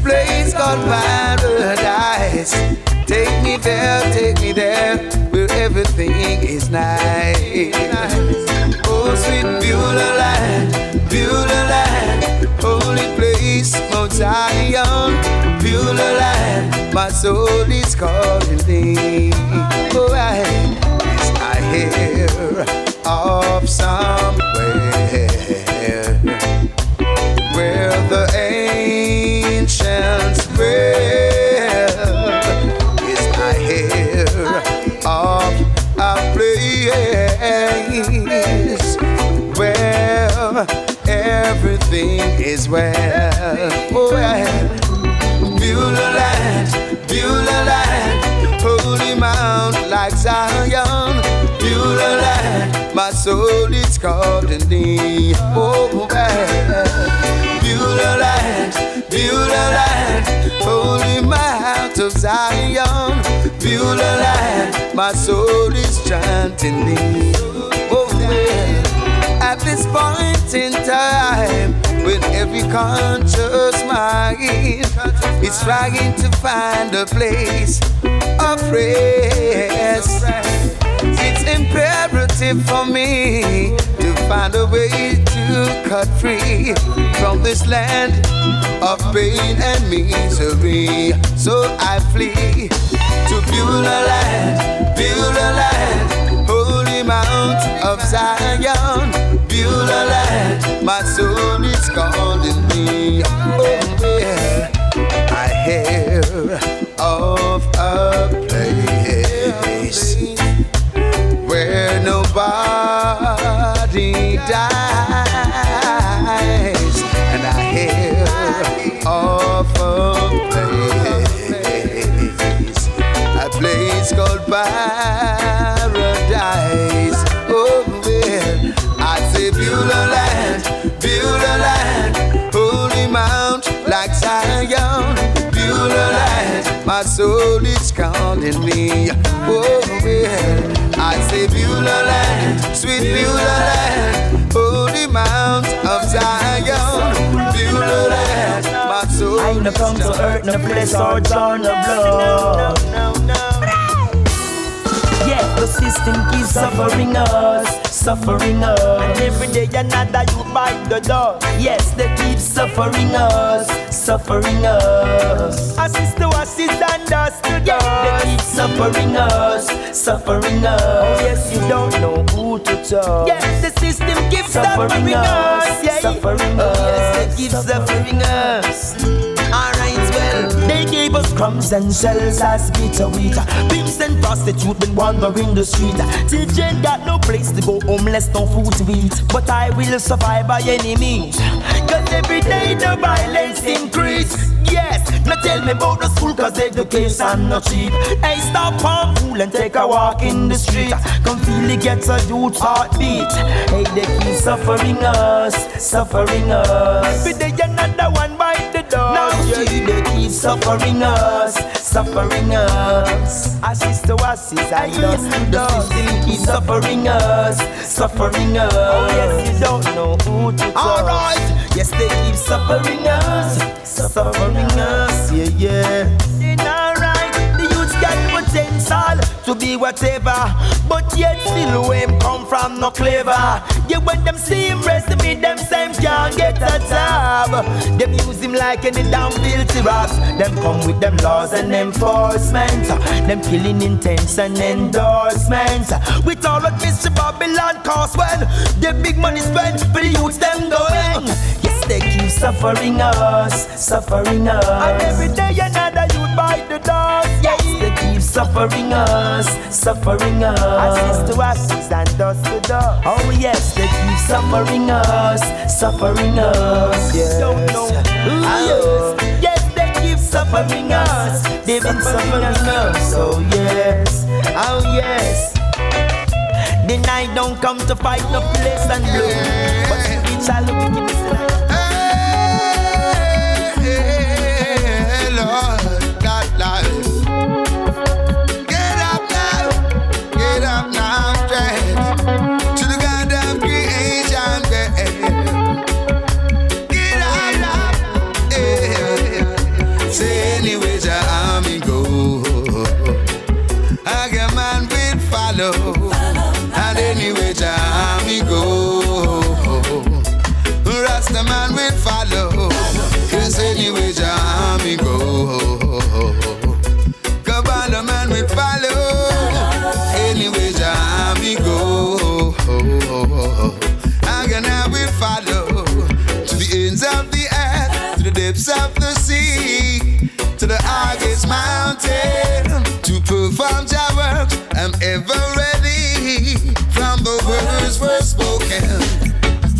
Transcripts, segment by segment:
place called paradise. Take me there, where everything is nice. Oh, sweet Beulah land, holy place, Mount Zion, Beulah land, my soul is calling thee. Oh, I hear of somewhere where the ancients dwell. Yes, I hear of a place where everything is well. Oh, well. Beulah land, holy mount like Zion. Beulah land, my soul is calling thee. Oh, well. Beulah land, holy mount of Zion. Beulah land, my soul is chanting thee. Oh, well. At this point in time, when every conscious mind is trying to find a place of rest, it's imperative for me to find a way to cut free from this land of pain and misery. So I flee to Beulah land, holy mount of Zion. Beulah land, my soul is calling me. Oh, yeah. I hear of a place where nobody dies, and I hear of a place called paradise. Oh, well, I say Beulah land, holy mount like Zion. Beulah land, my soul is calling me. Oh, well, I say Beulah land, sweet Beulah land, holy mount of Zion. Beulah land, my soul. I ain't come to earth, no flesh or draw no blood. Yeah, the system keeps suffering us. And every day another you bite the dust. Yes, they keep suffering us. Assist to assist and us to dust. They keep suffering us. Oh yes, you don't know who to trust. Yes, the system keeps suffering us. Yeah. Suffering us. Yes, they keep suffering us. Alright, well, they gave us crumbs and shells as bitter wheat. Pimps and prostitutes been wandering the street. Children got no place to go, homeless, no food to eat. But I will survive by any means, cause every day the violence increase. Yes, now tell me about the school, cause education not cheap. Hey, stop on fool and take a walk in the street. Come feel it gets a youth heartbeat. Hey, they keep suffering us. Every day another one bite the dust. Now yeah, they keep suffering us. Assist to assist and dust to dust. The system keep suffering us. Oh yes, you don't know who to trust. Alright, yes, they keep suffering us. Yeah. Alright, the youths got potential to be whatever, but yet still where him come from no clever. Yeah, when them see him resume, them same can't get a job. Them use him like any damn filthy rocks. Them come with them laws and enforcement. Them killing intents and endorsements. With all of Mr. Babylon cost when the big money spent for the youths them going. Yes, they keep suffering us. And every day another youth bite the dust. Yes, they keep suffering us. Assist to assist and dust to dust. Oh yes, they keep suffering us. Yes. Don't know. Yes, they keep suffering us. They've been suffering us. Oh yes. The night don't come to fight no place and blue, but we shall look in the sky. Hey, Lord, God, life. Get up now, straight to the God of creation. Get up, follow. And anyway Jah me go, Rasta man will follow. Yes, anyway Jah me go, Kabbalah man will follow. Anyway Jah me go, and I will follow to the ends of the earth, to the depths of the sea, to the highest mountain, to perform Jah work. I'm ever ready. From the words were spoken,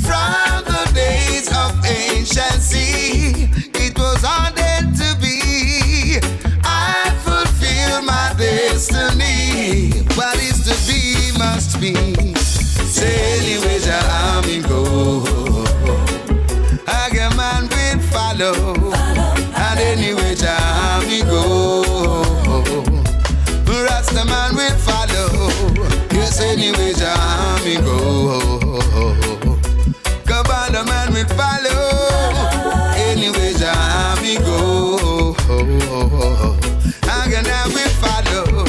from the days of anciency, it was ordained to be. I fulfill my destiny. What is to be must be. Say anyway Jah me go, I get man will follow. And anyway Jah me go, Rasta man will follow. Yes, anyway Jah me go, Kabbalah man will follow. Anyway Jah me go, and I will follow.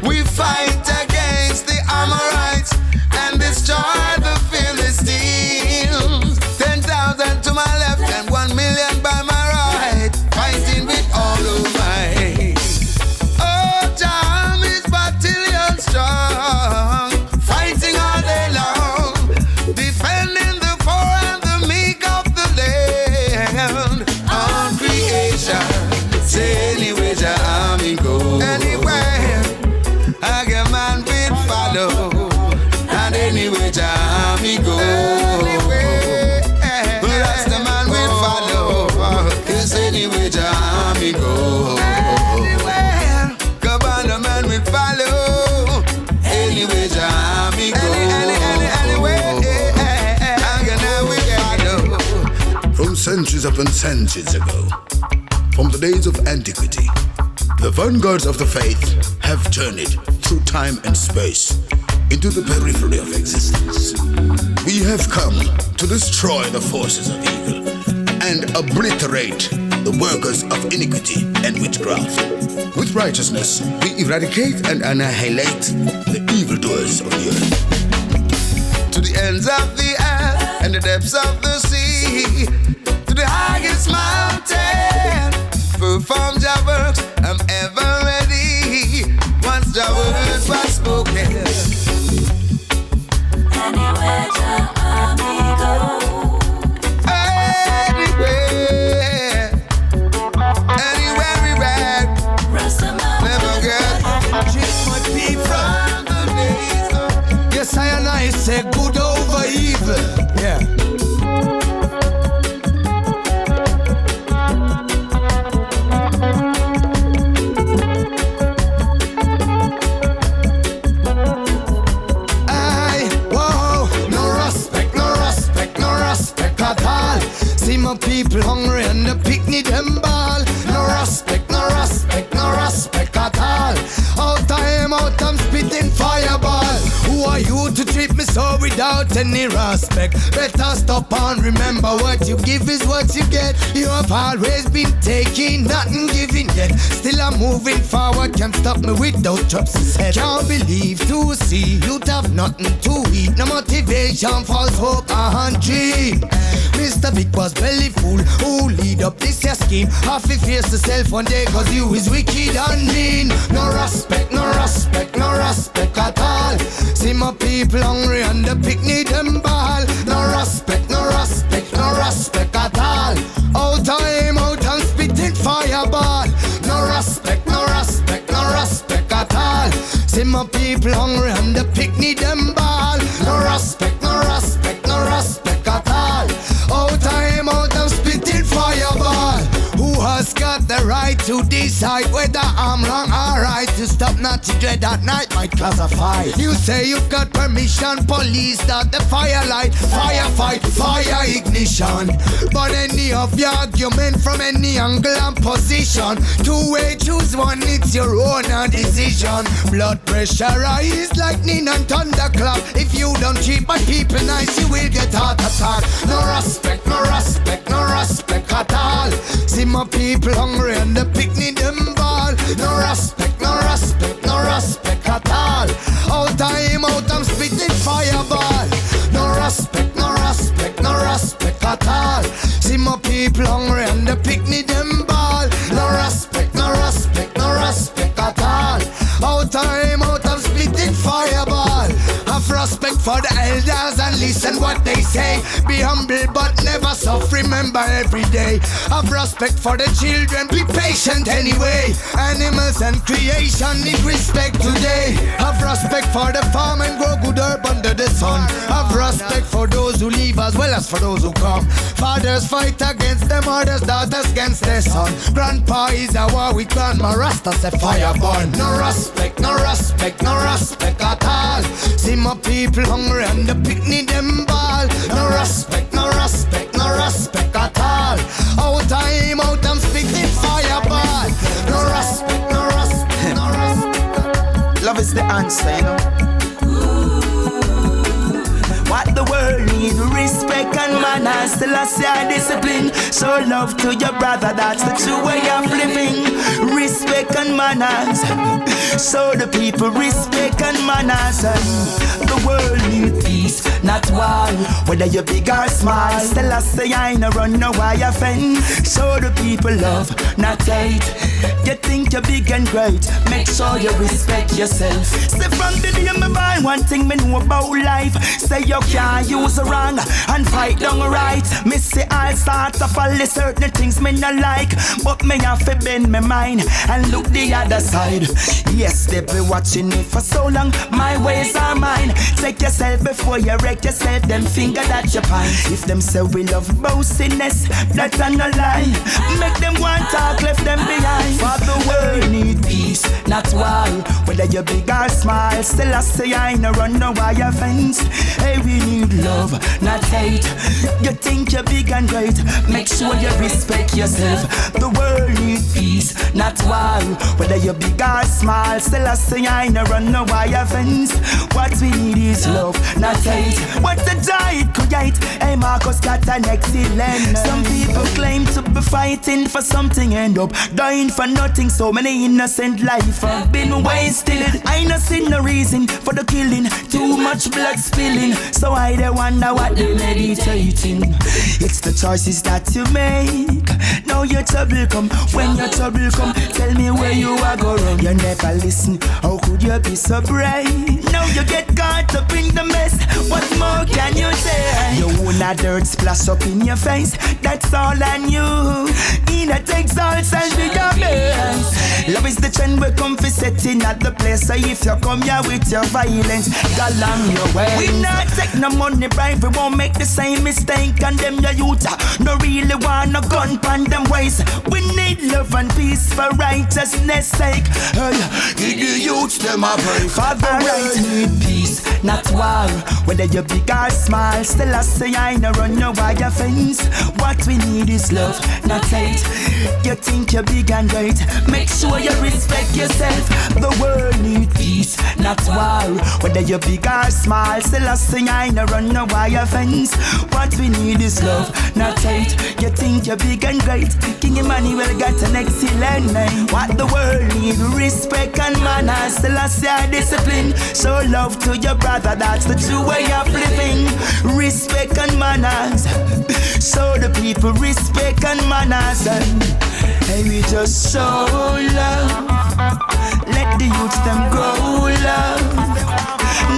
We fight against the Amorites and destroy the Philistines. 10,000 to my left and 1 million by my right, fighting with all of my. Oh, Jah is battalion strong, fighting all day long, defending the poor and the meek of the land. On creation, say anyway Jah me go, anywhere I get man will follow. And anyway Jah me go, Rasta man will follow. Yes, anyway Jah me go, anywhere Kabbalah man will follow. Anyway Jah me go, anyway I will follow. From centuries upon centuries ago, from the days of antiquity, the vanguards of the faith have journeyed through time and space into the periphery of existence. We have come to destroy the forces of evil and obliterate the workers of iniquity and witchcraft. With righteousness, we eradicate and annihilate the evildoers of the earth. To the ends of the earth and the depths of the sea, to the highest mountain, perform Jah works. I'm ever ready. Once Jah words were spoken. Anywhere Jah me go, Anywhere, everywhere. Never get Treat my people from the days of. yes, I say good over evil. Yeah. See my people hungry and the picnic them ball. No respect, no respect, no respect at all. Out I'm spitting fireball. Who are you to treat me so without any respect? Better stop and remember what you give is what you get. You have always been taking, nothing giving yet. Still I'm moving forward, can't stop me without drops his head. Can't believe to see you'd have nothing to eat. No motivation, false hope and dream. Mr. Big was belly full, who lead up this your scheme? Half he face yourself one day cause you is wicked and mean. No respect, no respect, no respect at all. See my people hungry and the picnic them ball. No respect, no respect, no respect at all. Out I'm spitting fireball. No respect, no respect, no respect at all. See my people hungry and the picnic them ball. No respect, no respect, no respect at all. Out I'm spitting fireball. Who has got the right to decide whether I'm wrong or right? To stop not to dread at night might classify. You say you've got permission, police start the firelight. Firefight, fire ignition. But any of your argument from any angle and position, two-way choose one, it's your own decision. Blood pressure rise lightning and thunderclap. If you don't treat my people nice, you will get heart attack. No respect, no respect, no respect at all. See my people hungry and the picnic them ball. No respect, no respect, no respect at all. Out respect for the elders and listen what they say. Be humble but never soft, remember every day. Have respect for the children, be patient anyway. Animals and creation need respect today. Have respect for the farm and grow good herb under the sun. Have respect for those who leave as well as for those who come. Fathers fight against their mothers, daughters against their son. Grandpa is a war with grandma, Rasta say fire burn. No respect, no respect, no respect at all. See my people hungry and the picnic them ball. No respect, no respect, no respect at all. Out time, out I'm spitting fireball. No respect, no respect, no respect. Love is the answer, you know. What the world needs, respect and manners. Still I say discipline. Show love to your brother, that's the true way of living. Respect and manners. Show the people respect and manners. The world needs peace, not war. Whether you're big or small, still I say I ain't run no wire fence. Show the people love, not hate. You think you're big and great, make sure you respect yourself. Say from the day me born, one thing me know about life. Say you can't use the wrong and fight down right. Me say all sorts of all the certain things me not like, but me have to bend my mind and look the other side. Yes, they be watching me for so long, my ways are mine. Take yourself before you wreck yourself, them finger that you pine. If them say we love boastiness, that's a no lie. Make them want talk, left them behind. For the world need peace, not war. Whether you're big or small, still I say I ain't run no wire fence. Hey, we need love, not hate. You think you're big and great, make sure you respect yourself. The world need peace, not war. Whether you're big or small, still I say I ain't run no wire fence. What we need is love, not hate. What the giant create? Hey, Marcus got an excellent. Some people claim to be fighting for something, end up dying for nothing. So many innocent life have been wasted. I ain't seen no reason for the killing, too much blood spilling. So I don't wonder what they're meditating. It's the choices that you make. Now your trouble come, when your trouble come, tell me where you are going. You never listen, how could you be so bright? Now you get caught up in the mess, what more can you say? You own a dirt splash up in your face, that's all on you. In a takes all and be your best. Love is the trend we come for setting at the place. So if you come here with your violence, go along your way. We not take no money bribe, we won't make the same mistake. And them your youth no really want no gun pan them ways. We need love and peace for righteousness sake. Hey, the youth them a pray for the right. Need peace, not war. Whether you're big or small, still I say I ain't run no wire fence. What we need is love, not hate. You think you're big and great, make sure you respect yourself. The world need peace, not war. Whether you're big or small, still I say I ain't run no wire fence. What we need is love, not hate. You think you're big and great, King Emmanuel got an excellent name. What the world need, respect and manners. Still I say discipline. Show love to your brother, that's the true way of living. Respect and manners. Show the people respect and manners. Hey, we just show love. Let the youths them grow love.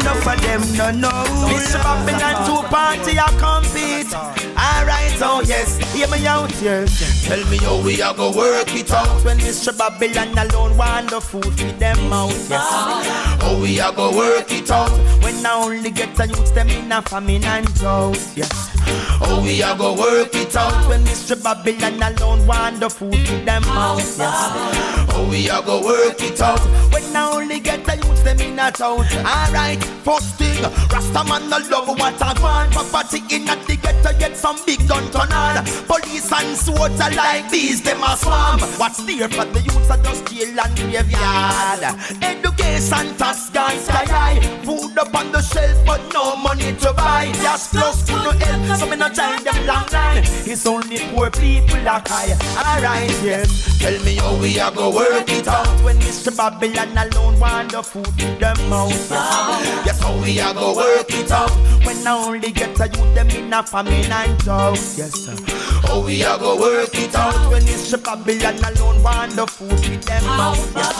Enough of them no know. Mr. Babylon to party or compete. Alright, oh yes, hear me out here. Tell me how we are go work it out. When Mr. Babylon alone want the food with them out, yes. How we are go work it out. When I only get the youths them in a famine and drought, yes. How we are go work it out. When Mr. Babylon alone want the food with them out, yes. How we are go work it out. When I only get the youths them in a town. Alright, first thing, Rastaman no love what I want. Property in a the ghetto get some big gun turn on. Police and soldiers like these, them a swarm. What's there for the youths are just jail and graveyard. Education tax gone sky high. Food up on the shelf but no money to buy. Just plus to no help, so me no join them long line. It's only poor people that high. Alright, yes. Tell me how we are go work it out. When Mr. Babylon alone want the food with them out. Yes, So we a go work it out. When I only get a youth them in a famine and drought. Yes sir. Oh we a go work it out. When it's Babylon alone want the food with them out. Yes.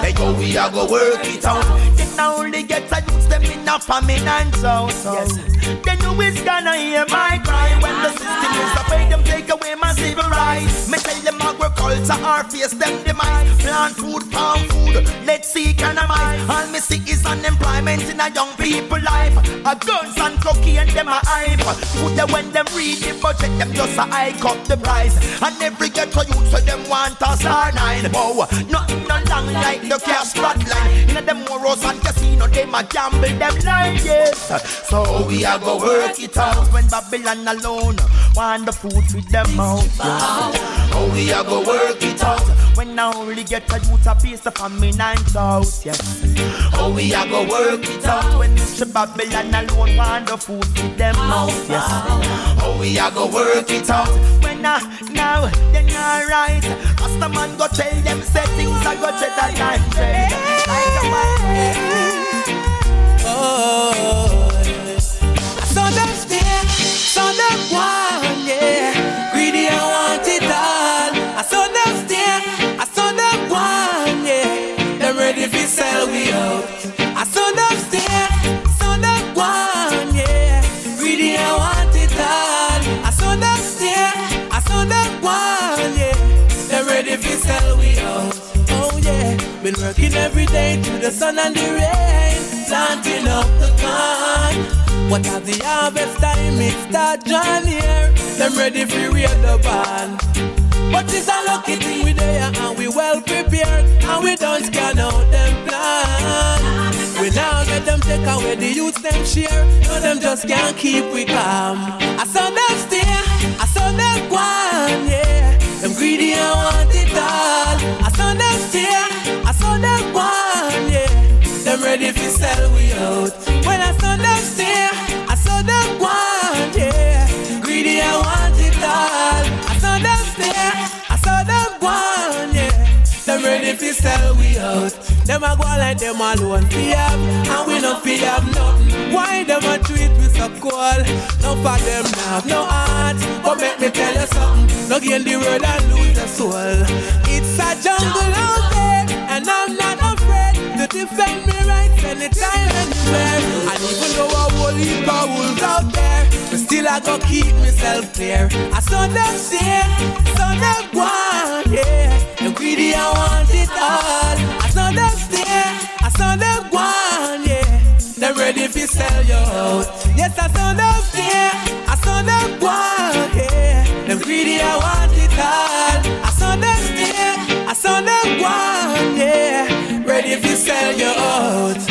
Hey yo we a go work it out. Then I only get a youth them in a famine and drought. Yes. Then who is gonna hear my cry when the system is afraid them take away my civil rights? Me tell them agriculture or face them demise. Plant food, farm food, let's see economize. All me see is unemployment in a young people life. A guns and cocaine them a hype. Put them when them read the budget them just a hike up the price. And every ghetto youth so them want a star 9. Oh, nothing no long like the cash spotlight. In them morals and casino them a gamble them like yes. So we a go work it out when Babylon alone want the food with them out. Yes. Oh we a go work it out when I only get a youth a piece of famine and drought. Yes. Oh we a go work it out when it's Babylon alone want the food with them out. Yes. Oh we a go work it out when now then alright. Cause the man go tell them say things I go tell that time trade. Oh, I saw them stare, saw them want, yeah. Greedy I want it all. I saw them stare, I saw them want, yeah. Them ready to sell we out. I saw them stare, saw them want, yeah. Greedy I want it all. I saw them stare, I saw them want, yeah. Them ready to sell we out. Oh yeah, been working every day through the sun and the rain, planting up the corn. What have the harvest time? It start John here. Them ready for read the band. But it's a lucky thing we there and we well prepared. And we don't scan out them plan. We now let them take away the youths them share. No them just can't keep we calm. I saw them stare, I saw them gone, yeah. Them greedy I want it all. I saw them stare, I saw them gone, yeah. Them ready to sell we out. When I saw them stare, I saw them want, yeah. Greedy I want it all. I saw them stare, I saw them want, yeah. Them ready to sell we out. Them a go like them alone fi have, and we no fi have nothing. Why them a treat we so cold? No for them have no heart. But make me tell you something, no gain the world and lose the soul. It's a jungle out there, and I'm not afraid to defend me rights anytime, anywhere. And even though a whole heap of wolves out there, but still I go keep myself clear. I saw them stare, saw them want, yeah. The greedy I want it all. I saw them stare, I saw them want, yeah. Them ready to sell you out. Yes, I saw them stare, I saw them want, yeah. Them greedy I want it all. I saw them stare, I saw them want, yeah. Ready to sell you out.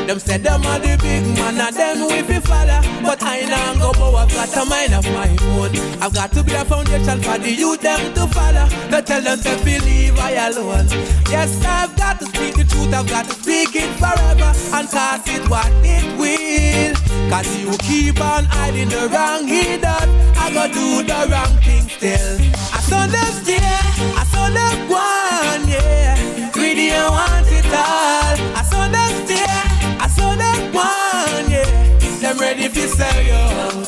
Them said them are the big man and them we fi follow. But I now go bow, I've got a mind of my own. I've got to be a foundation for the youth them to follow. Don't tell them to believe I alone. Yes, I've got to speak the truth, I've got to speak it forever. And cause it what it will. Cause you keep on hiding the wrong he does. I go do the wrong thing still. I saw them stare, I saw them one, yeah. Greedy I want it all. I saw them stare, I saw them one, yeah. Them ready to sell you out.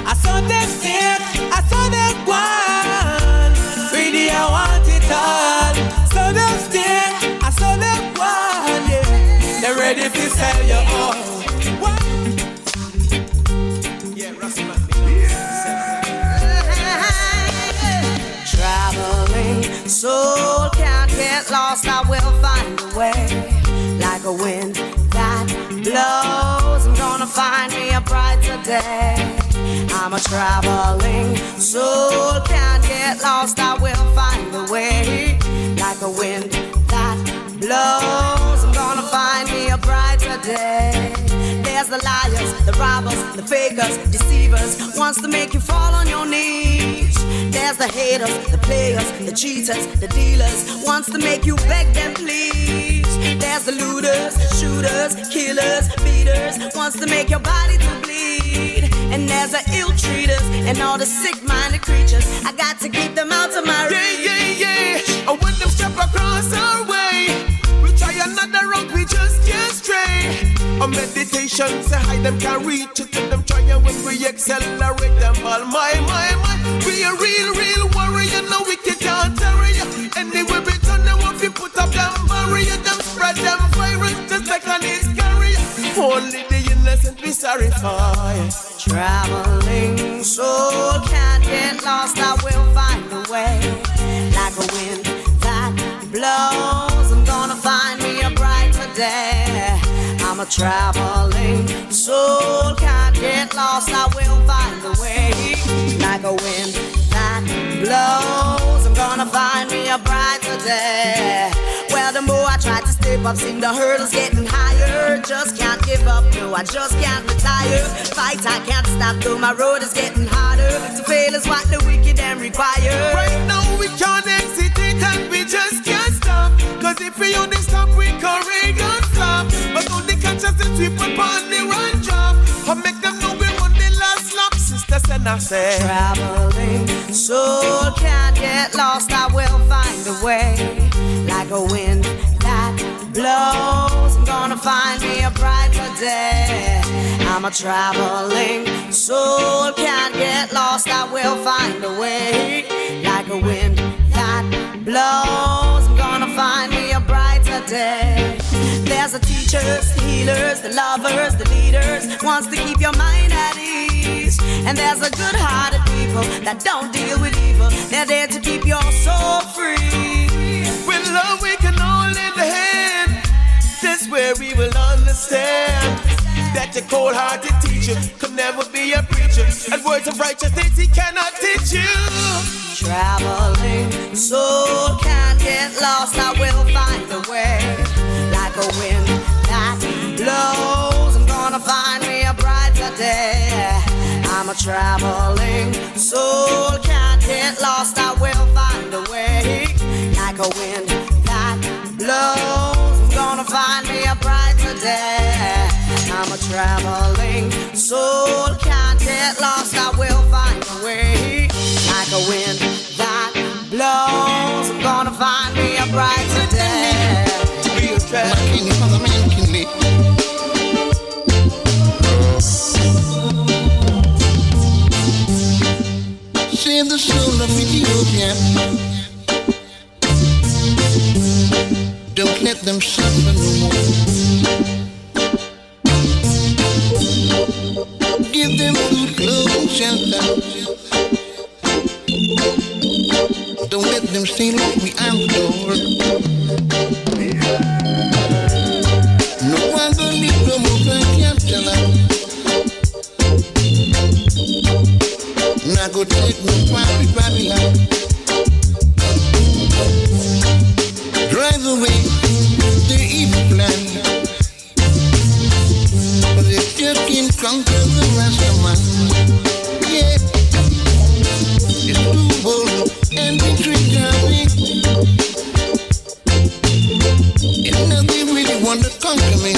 I saw them stare, I saw them one. Greedy I want it all. Saw them stare, I saw them one, yeah. Them ready to sell you out. Yeah, Russell. Traveling soul can't get lost, I will find a way. Like a wind that blows, I'm gonna find me a brighter day. I'm a traveling soul, can't get lost, I will find a way. Like a wind that blows, I'm gonna find me a brighter day. There's the liars, the robbers, the fakers, deceivers, wants to make you fall on your knees. There's the haters, the players, the cheaters, the dealers, wants to make you beg them please. There's the looters, shooters, killers, beaters, wants to make your body to bleed. And there's the ill-treaters and all the sick-minded creatures, I got to keep them out of my reach. Yeah. And when them step across our way, we try another road, we just can't stray. A meditation say high them can reach it. Till them try and when we accelerate them all. My. We a real warrior. No wicked can't tarry. Anywhere we turn them up, we put up them barrier. Them spread them virus just like an carrier. Only the innocent we sorry for. Traveling soul can't get lost. I will find a way. Like a wind that blows, I'm gonna find me a brighter day. I'm a traveling soul, can't get lost, I will find a way. Like a wind that blows, I'm gonna find me a brighter day. Well, the more I try to step up, seem the hurdles getting higher. Just can't give up, no, I just can't retire. Fight, I can't stop, though my road is getting harder. To fail is what the wicked and require. Right now we can't exit it and we just can't stop. Cause if we only stop, we can't gon' stop. But only catch us if we put on the right job. I make them know we run the last lap, sisters and I say. Traveling soul can't get lost, I will find a way. Like a wind that blows, I'm gonna find me a brighter day. I'm a traveling soul, can't get lost, I will find a way. Like a wind that blows, I'm gonna find me a brighter day. There's the teachers, the healers, the lovers, the leaders, wants to keep your mind at ease. And there's the good-hearted people that don't deal with evil, they're there to keep your soul free. With love we can hold in the hand. That's where we will understand that the cold-hearted teacher could never be a preacher, and words of righteousness he cannot teach you. Traveling soul can't get lost, I will find a way. Like a wind that blows, I'm gonna find me a brighter day. I'm a traveling soul, can't get lost, I will find a way. Like a wind that blows, I'm gonna find me a brighter day. I'm a traveling soul, can't get lost, I will find a way. Like a wind that blows, I'm gonna find me a brighter day. Real trap, king for the man, king me. Save the soul of Ethiopia. Don't let them suffer no more. Give them food, clothes, shelter. Don't let them stay locked behind the door. No one gonna leave no more than capture. Not go take no private Babylon. Drive away their evil plan. But they just can't conquer the rest of man. Yeah, it's too bold and intriguing. And now they really want to conquer me.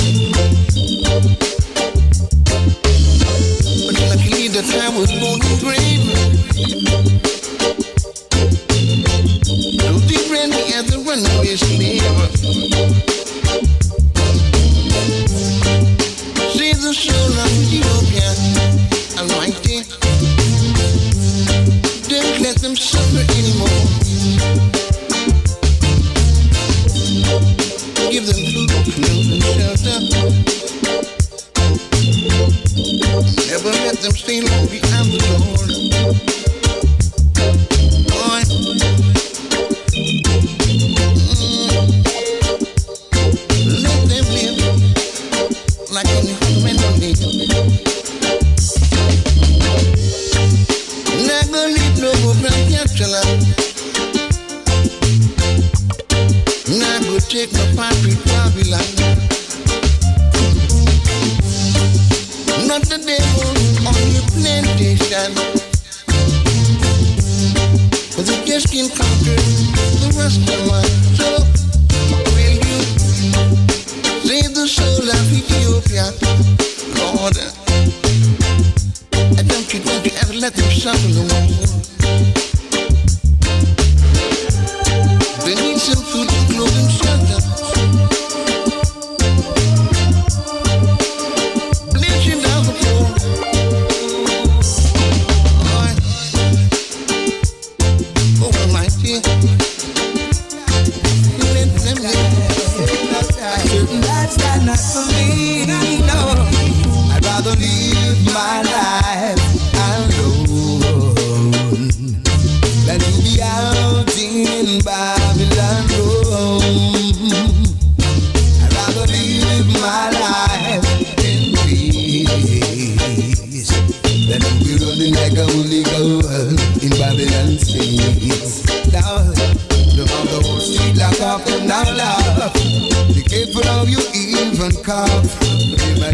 But luckily that I was born in brave. So they ran me as a runaway slave. Save the soul of Ethiopia, Almighty. Don't let them suffer anymore. Give them food, clothes, and shelter. Never let them stay long behind the door. Boy. Let them live like any human being. Not gonna leave no more black capture. Not gonna take no pocket Babylon. Not the devil on your plantation, but they just can't conquer the rest of man. So, will you save the soul of Ethiopia, Lord? And don't you ever let them suffer no more. They need some food and clothes and shelter.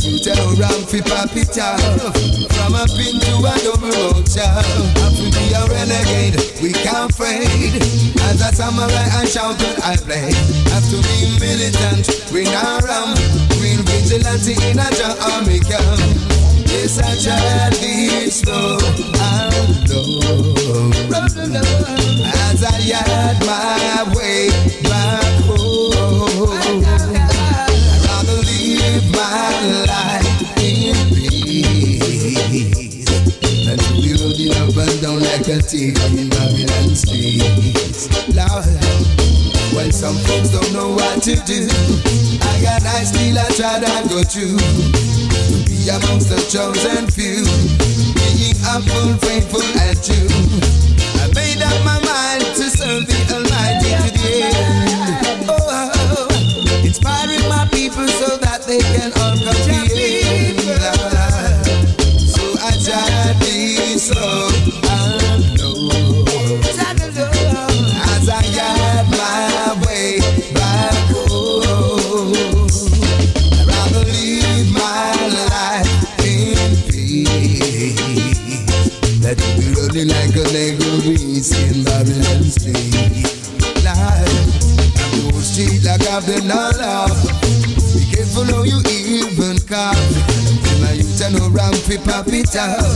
you tell around fi pop it off. From a pin to a double road shot. Have to be a renegade, we can't fade. As a samurai I shout when I play. Have to be militant, we not ram. Real vigilante in a army camp. Yes, I tried this road, I know. As I had my way back home, I'd rather live my life in peace than to be rolling up and down like a thief in Babylon streets. Lord, when some folks don't know what to do, I got nice deal I try to go through. Amongst the chosen few, being humble, faithful and true. I made up my mind to serve the Almighty to the end. Oh, inspiring my people so that they can all come to the end. So I tried this slow and low, as I got my way back home. I'd rather live my life that will be running like a Lego beast in Babylon street. I'm the street like I've been all up. Be careful how you even cough. My youth and no ramp fi pop it off.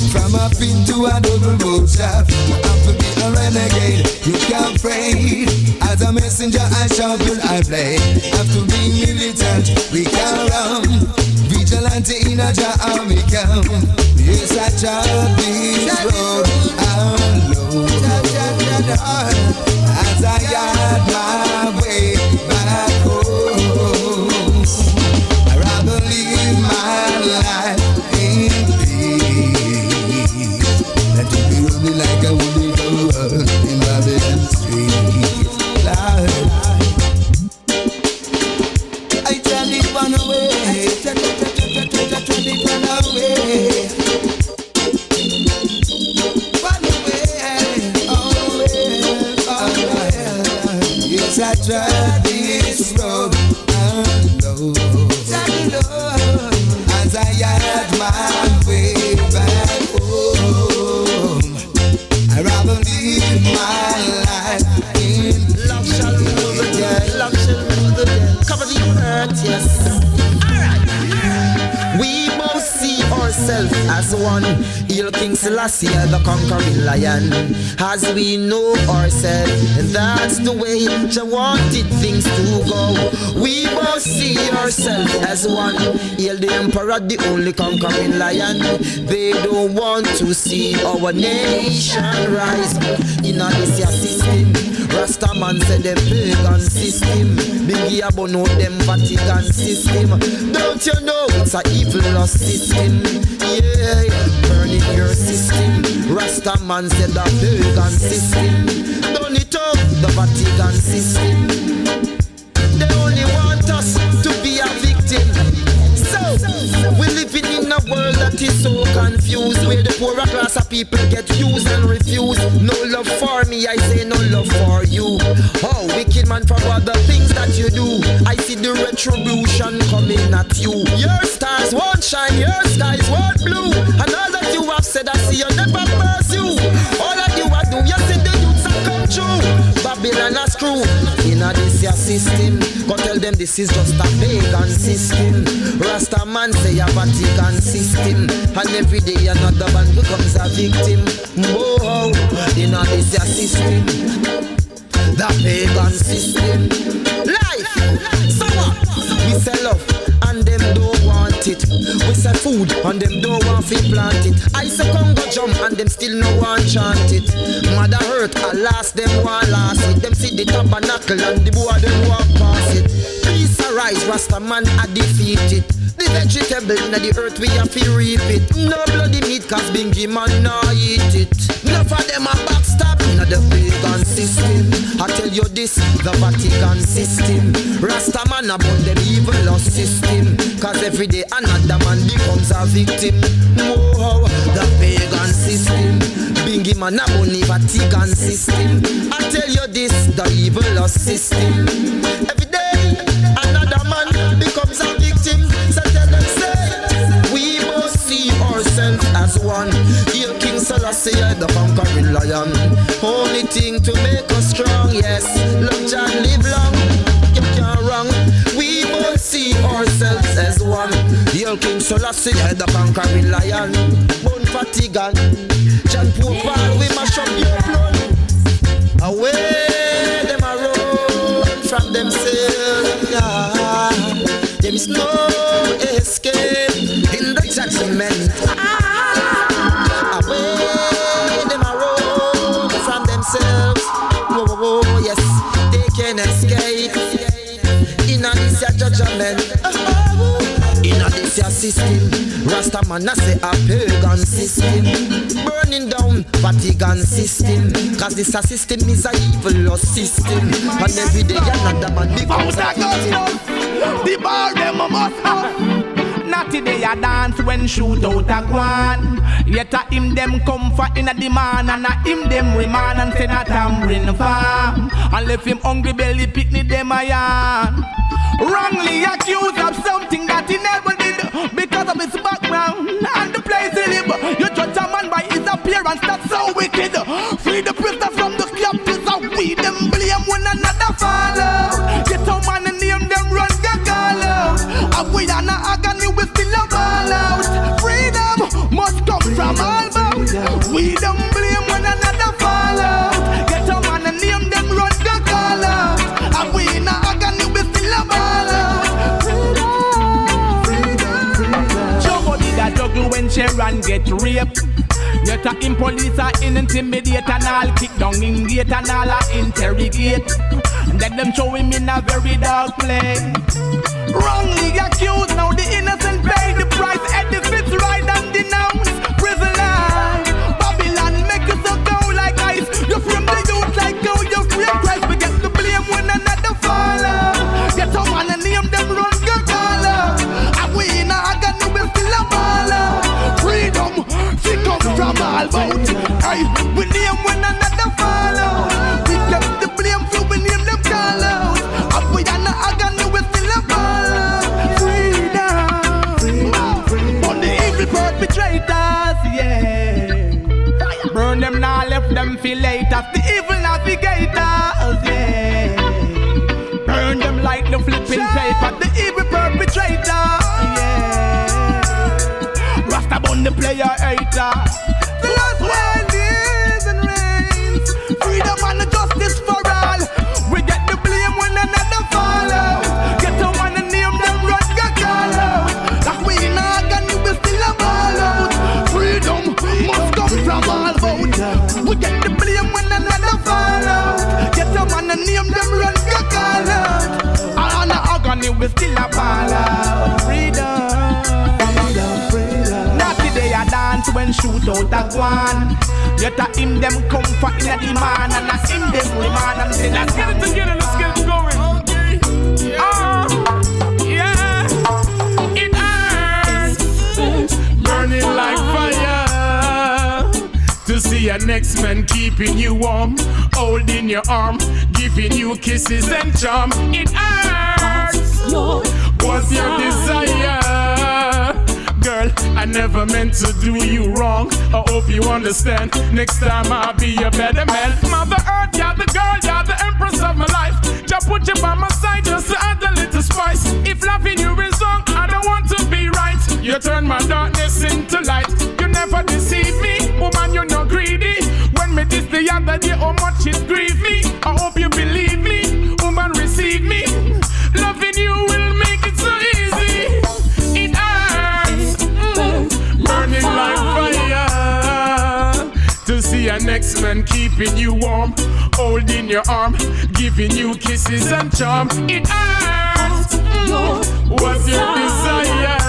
From a pin to a double boat shaft. I have to be a renegade, you can't fade. As a messenger I shout when I play. Have to be militant, we can't run. Vigilante in a army camp. Yes, I tried this road alone. As I had my way back home, I'd rather live my life in peace than to be running like a woolly goat in Babylon street. I tried it one away. Yes, I tried this road alone. As I had my way back home, I'd rather live my life in love shall rule the day. Love shall rule the day. Cover the earth, yes. We both see ourselves as one. Hail King Selassie, the conquering lion. As we know ourselves, and that's the way Jah wanted things to go. We both see ourselves as one. Hail the emperor, the only conquering lion. They don't want to see our nation rise in a this system. Rastaman said them pagan system. Biggie Abono them Vatican system. Don't you know it's a evil system? Yeah, burning your system. Rastaman said the pagan system. Burn it up, the Vatican system. They only want us to be a victim. So, we're living in a world that is so confused, where the poorer class of people get used and refused. No love for me, I say no love for you. Oh, wicked man, for all the things that you do, I see the retribution coming at you. Your stars won't shine, your skies won't blue, and all that you have said, I see you never pursue. All that you are do, you see the youths have come true. Babylon a screw in a this your system. Go tell them this is just a pagan system. Rasta man say a Vatican system, and every day another man becomes a victim. Whoa, in a this your system, the pagan system. Life, so what? We sell love and them don't want it. We sell food and them don't want to plant it. I say Congo jump and them still no want chant it. Mother earth, alas them want last it. Them see the tabernacle and the boy them walk past it. Peace arise, Rasta man a defeat it. The vegetable in the earth we have to reap it. No bloody meat cause Bingy man nah eat it. Enough of them a backstab in the pagan system. I tell you this, the Vatican system. Rasta man upon them evil lost system. Cause every day another man becomes a victim. Whoa, the pagan system. Bingy man upon the Vatican system. I tell you this, the evil lost system. Every day another man becomes a victim. So tell them say Selassie, the conquering lion. Bone Fatigan, John Popal, we mash up your blood. Away them a run from themselves. Yeah. There is no escape in the judgment. Away them a run from themselves. Whoa, whoa, whoa, yes, they can escape in this judgment. In this system, Rastaman I say a pagan system, burning down Vatican system. Cause this a system is a evil system, and every day another man becomes a victim. The bar them a must have. Not today a dance when shoot out a guan. Yet a him them comfort in a demand, and a him them remand and send a tambourine farm. And left him hungry belly picnic them a yarn. Wrongly accused of something that he never did because of his background and the place he live. You judge a man by his appearance, that's so wicked. Free the prisoner from the captives, and we them blame one another follow. Get a man and name them run gagalo. And we are not agony, we still a ball out. Freedom must come from all bounds. We them blame one another follow. Get a man and name them run gagalo. And we not agony, we still a ball out. That juggle when Sharon get raped. Yet a him police are intimidate and all kick down in gate and all a interrogate. And then them show him in a very dark place. Wrongly accused, now the innocent pay the price. Edifice right and denounce prison life. Babylon make you so cold like ice. You frame the youth like how you frame Christ. We get the blame when another follow. Get a man and name them run good color. And we in a agony, we still a baller. Freedom, she come from all bout. Hey, we name when another follow. We get the blame so we name them call out. And we in a agony, we still a baller. Freedom, on the evil perpetrators, yeah. Burn them now, left them feel later. The evil navigators, yeah. Burn them like the flipping paper. The evil perpetrator, yeah. Rasta bun the player hater. The last one lives and reigns. Freedom and justice for all. We get the blame when another follow. Get a one and name them run call out. Like we in agony, we still a ball out. Freedom must come from all vote. We get the blame when another follow. Get a man and name them run call out. And on agony, we still a ball out. Freedom. Not today I dance when shoot out a guan. Yet a him them comfort in a demand, and a him them remand and say let's get it together, let's get it going. Okay. Yeah. Yeah. It hurts. Burning like fire. To see a next man keeping you warm, holding your arm, giving you kisses and charm. It hurts. What's your desire? Girl, I never meant to do you wrong. I hope you understand. Next time I'll be a better man. Mother Earth, you're the girl, you're the empress of my life. Just put you by my side just to add a little spice. If loving you is wrong, I don't want to be right. You turn my darkness into light. You never deceive me, woman, you're not greedy. When me this the other day, how much it grieve me. I hope you believe me, woman, receive me. Loving you will make it so easy. It hurts, burning like fire. To see a next man keeping you warm, holding your arm, giving you kisses and charm. It hurts. What's your desire?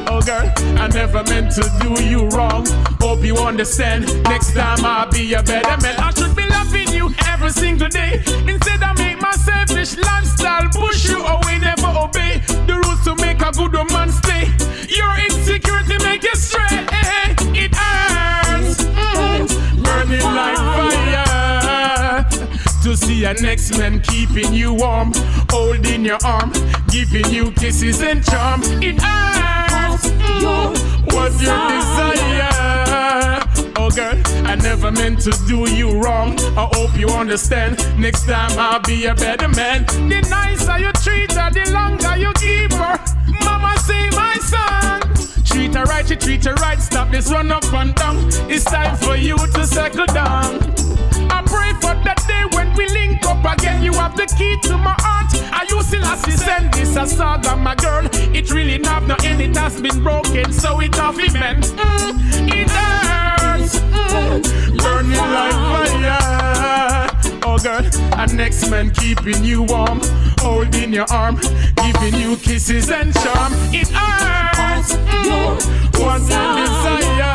Oh girl, I never meant to do you wrong. Hope you understand. Next time I'll be a better man. I should be loving you every single day. Instead I make my selfish lifestyle push you away, never obey the rules to make a good woman stay. Your insecurity make you stray. It hurts, burning like fire. To see a next man keeping you warm, holding your arm, giving you kisses and charm. It hurts. What's your desire? Oh girl, I never never meant to do you wrong. I hope you understand. Next time I'll be a better man. The nicer you treat her, the longer you keep her. Mama say my son, treat her right, you treat her right. Stop this run up and down. It's time for you to settle down. I pray for that day when we link up again. You have the key to my heart. I used to last send this a saga, my girl. It really not no end. It has been broken, so it off it man. It hurts, burning like fire. Oh girl, a next man keeping you warm, holding your arm, giving you kisses and charm. It hurts, what you desire.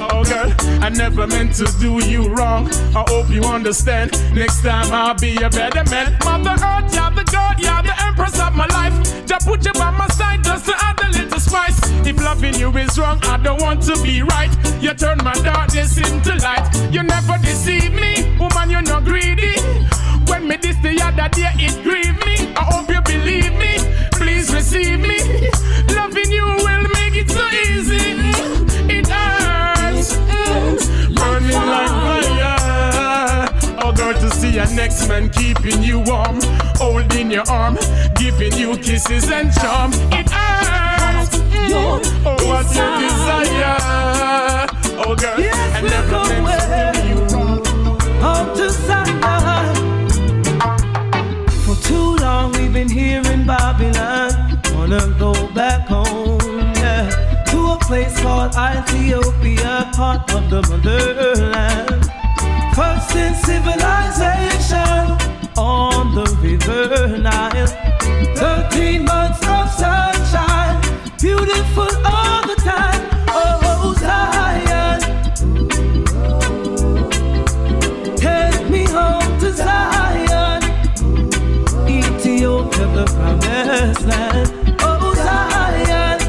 Oh girl, I never meant to do you wrong. I hope you understand. Next time I'll be a better man. Mother Earth, you're the God, you're the empress of my life. Just put you by my side just to add a little spice. If loving you is wrong, I don't want to be right. You turn my darkness into light. You never deceive me, woman, you're not greedy. When me this the other day, it grieved me. I hope you believe me, please receive me. Loving you will make it so easy. It hurts, burning like fire. Oh girl, to see a next man keeping you warm, holding your arm, giving you kisses and charm. It hurts, oh what you desire. Oh girl, I never meant to do you wrong. Home to Zion. For too long we've been here in Babylon. Wanna go back home, yeah, to a place called Ethiopia, part of the motherland. First in civilization on the river Nile. 13 months of sunshine, beautiful all the time. Oh Zion, take me home to Zion, Ethiopia, the promised land. Oh Zion,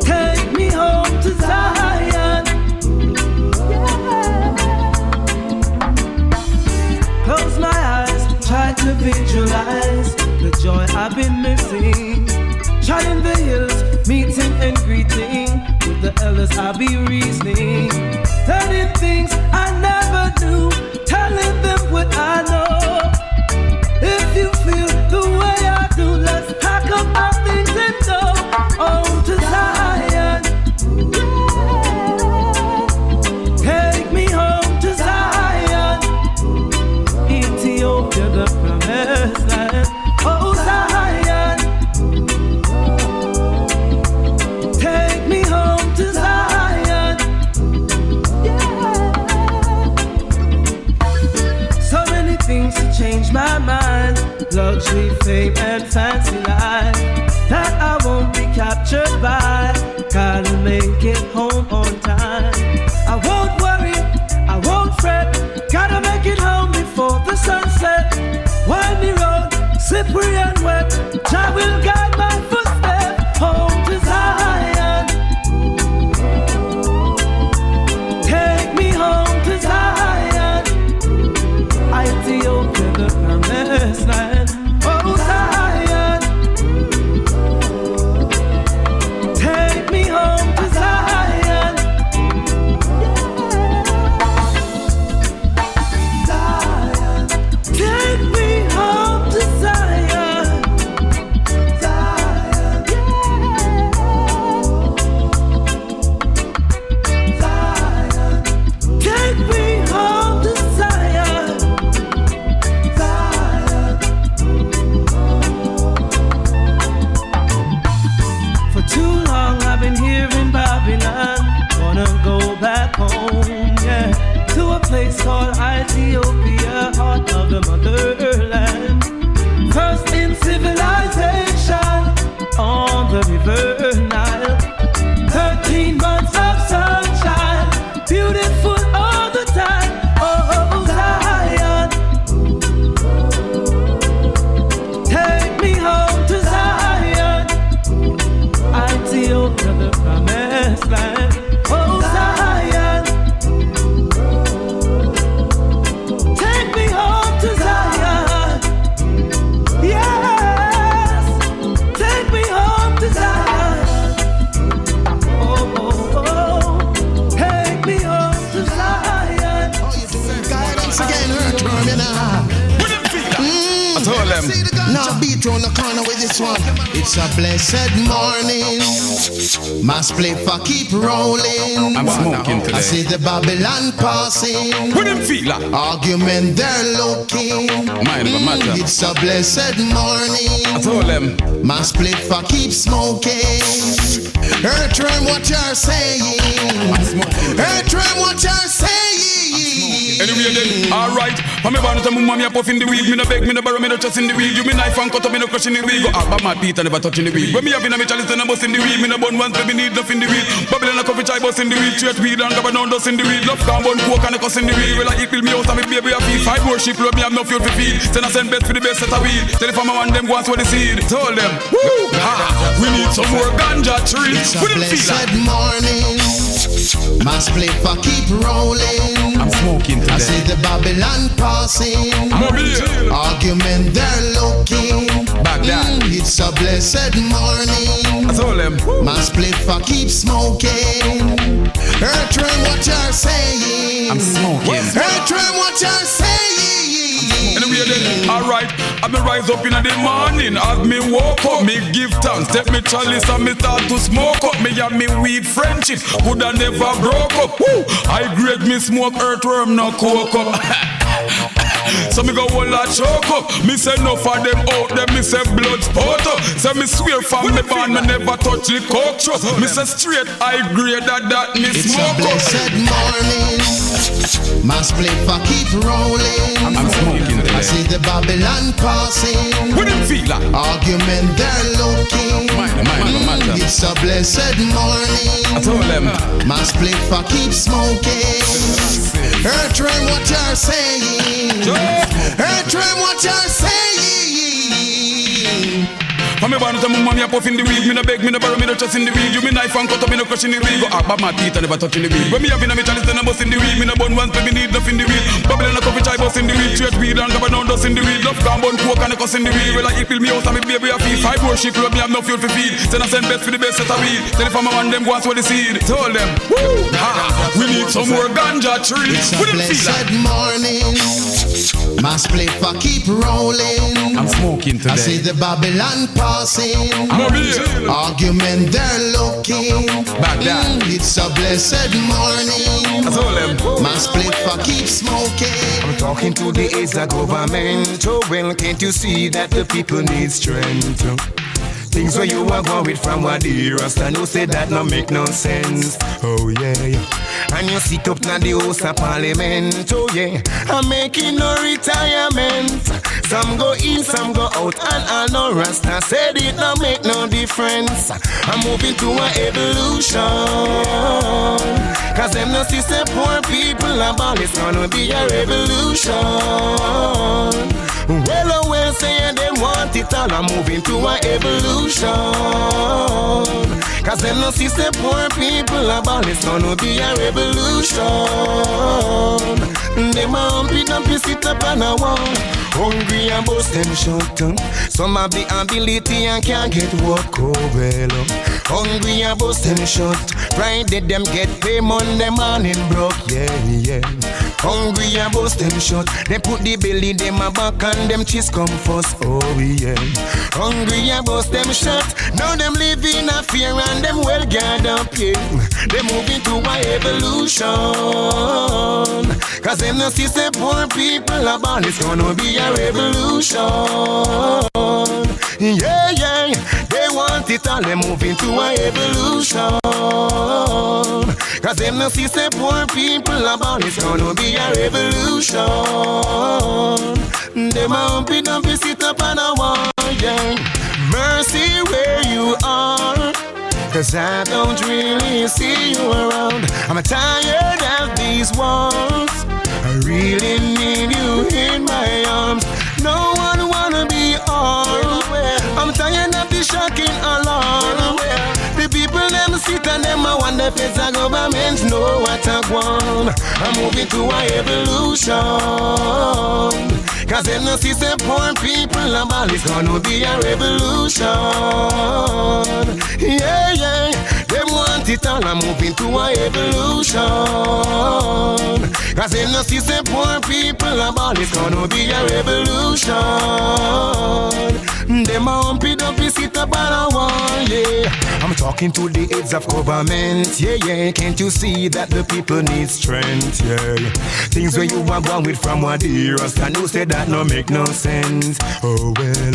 take me home to Zion. Close my eyes, try to visualize the joy I've been missing. Trying the hills, meeting and greeting with the elders I'll be reasoning. Learning things I never knew, telling them what I know. If you feel the way I do, let's pack up our things and go on to Zion. Take me home to Zion, Ethiopia, the promised land. Oh Zion, take me home to Zion. So many things to change my mind. Luxury, fame, and fancy life that I won't be captured by. Gotta make it home on time. I won't worry, I won't fret. Gotta make it home before the sunset. Windy road, slippery and wet. Jah will guide my footsteps home to Zion. Take me home to Zion, Ethiopia, the promised land. Oh Zion, them. Now beat on the corner with this one. It's a blessed morning. Mass play for keep rolling. I'm smoking today. I see the Babylon passing. What them feel? Argument they're looking. Mind never matter. It's a blessed morning. I told them. Mass play for keep smoking. Earthworm, what you're saying? Earthworm, what you're saying? Anyway then, alright. I'm a born to mama, me a puff in the weed. Me no beg, me no borrow, me no trust in the weed. You me knife and cut up, me no crush in the weed. Go up, but my Peter never touching the weed. When me have in a me chalice and a bust in the weed. Me no bun once, baby need nothing in the weed. Babylon a coffee chai bust in the weed. Straight weed and gabba down dust in the weed. Love can bun coke and a cuss in the weed. Well I eat build me out and me baby a feed. 5 more sheep, love me have no fuel for feed. Send a send best for the best set of weed. Tell the farmer one them go and sow the seed. Told them, woo, ha, we need some more ganja trees. It's a blessed morning. Mass play for keep rolling. I'm smoking today. I see the Babylon passing. Argument they're looking. Back down. It's a blessed morning. I told them. Mass play for keep smoking. Earthworm, what you're saying? I'm smoking. Earthworm, what you're saying? Anyway then, alright, I me rise up in the morning. As me woke up, me give thanks. Take me chalice and me start to smoke up. Me and me weed friendship coulda never broke up. Woo! I grade me smoke earthworm, no coke up. So me go all a choke up. Me say no for them out them. Me say blood spot up. So me swear from me born me never touch the coke truck. Me say straight I grade that me it's smoke a blessed morning. Mass play for keep rolling. I'm smoking today. I see the Babylon passing. What them feel? Argument they're looking. Matter. It's a blessed morning. I told them. Mass play for keep smoking. Earthworm, what you're saying? Earthworm, what you're saying? I'm a born to mama, me a puff in the weed. Me no beg, me no borrow, me no trust in the weed. You me knife and cut up, me no crush in the weed. Go up, but my teeth and never touching the weed. When me have in a me chalice and a bust in the weed. Me no bun once, baby need nothing in the weed. Babylon a coffee chai bust in the weed. Straight weed and gabba down dust in the weed. Love can bun coke and a cuss in the weed. Well I eat build me out and me baby a feed. 5 more sheep, love me have no fuel for feed. Send a send best for the best set of weed. Tell the farmer one them go and sow the seed. Told them, woo, ha, we need some more ganja trees. It's a blessed morning. Mass play for keep rolling. I'm smoking today. I see the Babylon passing. Argument they're looking. Back down. It's a blessed morning. I told them. Mass play for keep smoking. I'm talking to the aides of government. Oh well, can't you see that the people need strength? Things where you are going with from what the Rasta no say that no make no sense. Oh yeah, yeah. And you sit up na the House of Parliament. Oh yeah, I'm making no retirement. Some go in, some go out, and I know Rasta said it no make no difference. I'm moving to an evolution. Cause them no see say poor people about it's gonna be a revolution. Well, oh well, saying they want it all. I'm moving to an evolution. Cause them no see say poor people about it's gonna be a revolution. Them a humpy dumpy sit up on a wall. Hungry and bust them shut. Some have the ability and can't get work. Oh well. Hungry and bust them shut. Friday them get pay Monday morning broke. Yeah, yeah. Hungry and bust them shut. They put the belly them a back and them cheese come first. Oh yeah. Hungry and bust them shut. Now them live in a fear and them well guard up. Yeah. They moving to a evolution. Cause them no see say poor people about it's gonna be a revolution. Yeah, yeah. They want it all. They moving to a evolution. Cause them no see say poor people about it's gonna be a revolution. Them a humpy dumpy sit up on a wall, yeah. Mercy where you are, cause I don't really see you around. I'm tired of these walls. I really need you in my arms. No one wanna be armed. I'm tired of the shocking alarm. The people them sit and them a wonder if it's a government know what I want. I'm moving to a evolution. Cause them no see say poor people about it's gonna be a revolution. Yeah, yeah. Them want it all. I'm moving to a evolution. Cause if no see some poor people about it's gonna be a revolution. Them a humpy dumpy sit up on a wall, yeah. I'm talking to the heads of government, yeah, yeah. Can't you see that the people need strength, yeah. Things where you are going with from what the rust and you say that no make no sense. Oh well.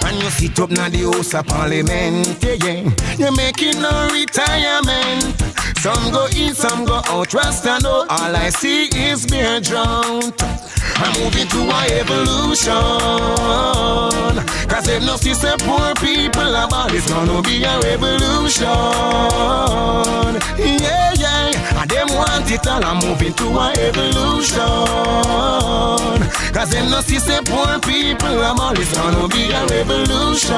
And you sit up now the house of parliament, yeah, yeah. You're making no retirement. Some go in, some go out, trust and know all I see is beer drowned. I'm moving to a evolution. Cause if no see some poor people about it's gonna be a revolution. Yeah, yeah. And them want it all, I'm moving to a evolution. Cause if no see some poor people about it's gonna be a revolution.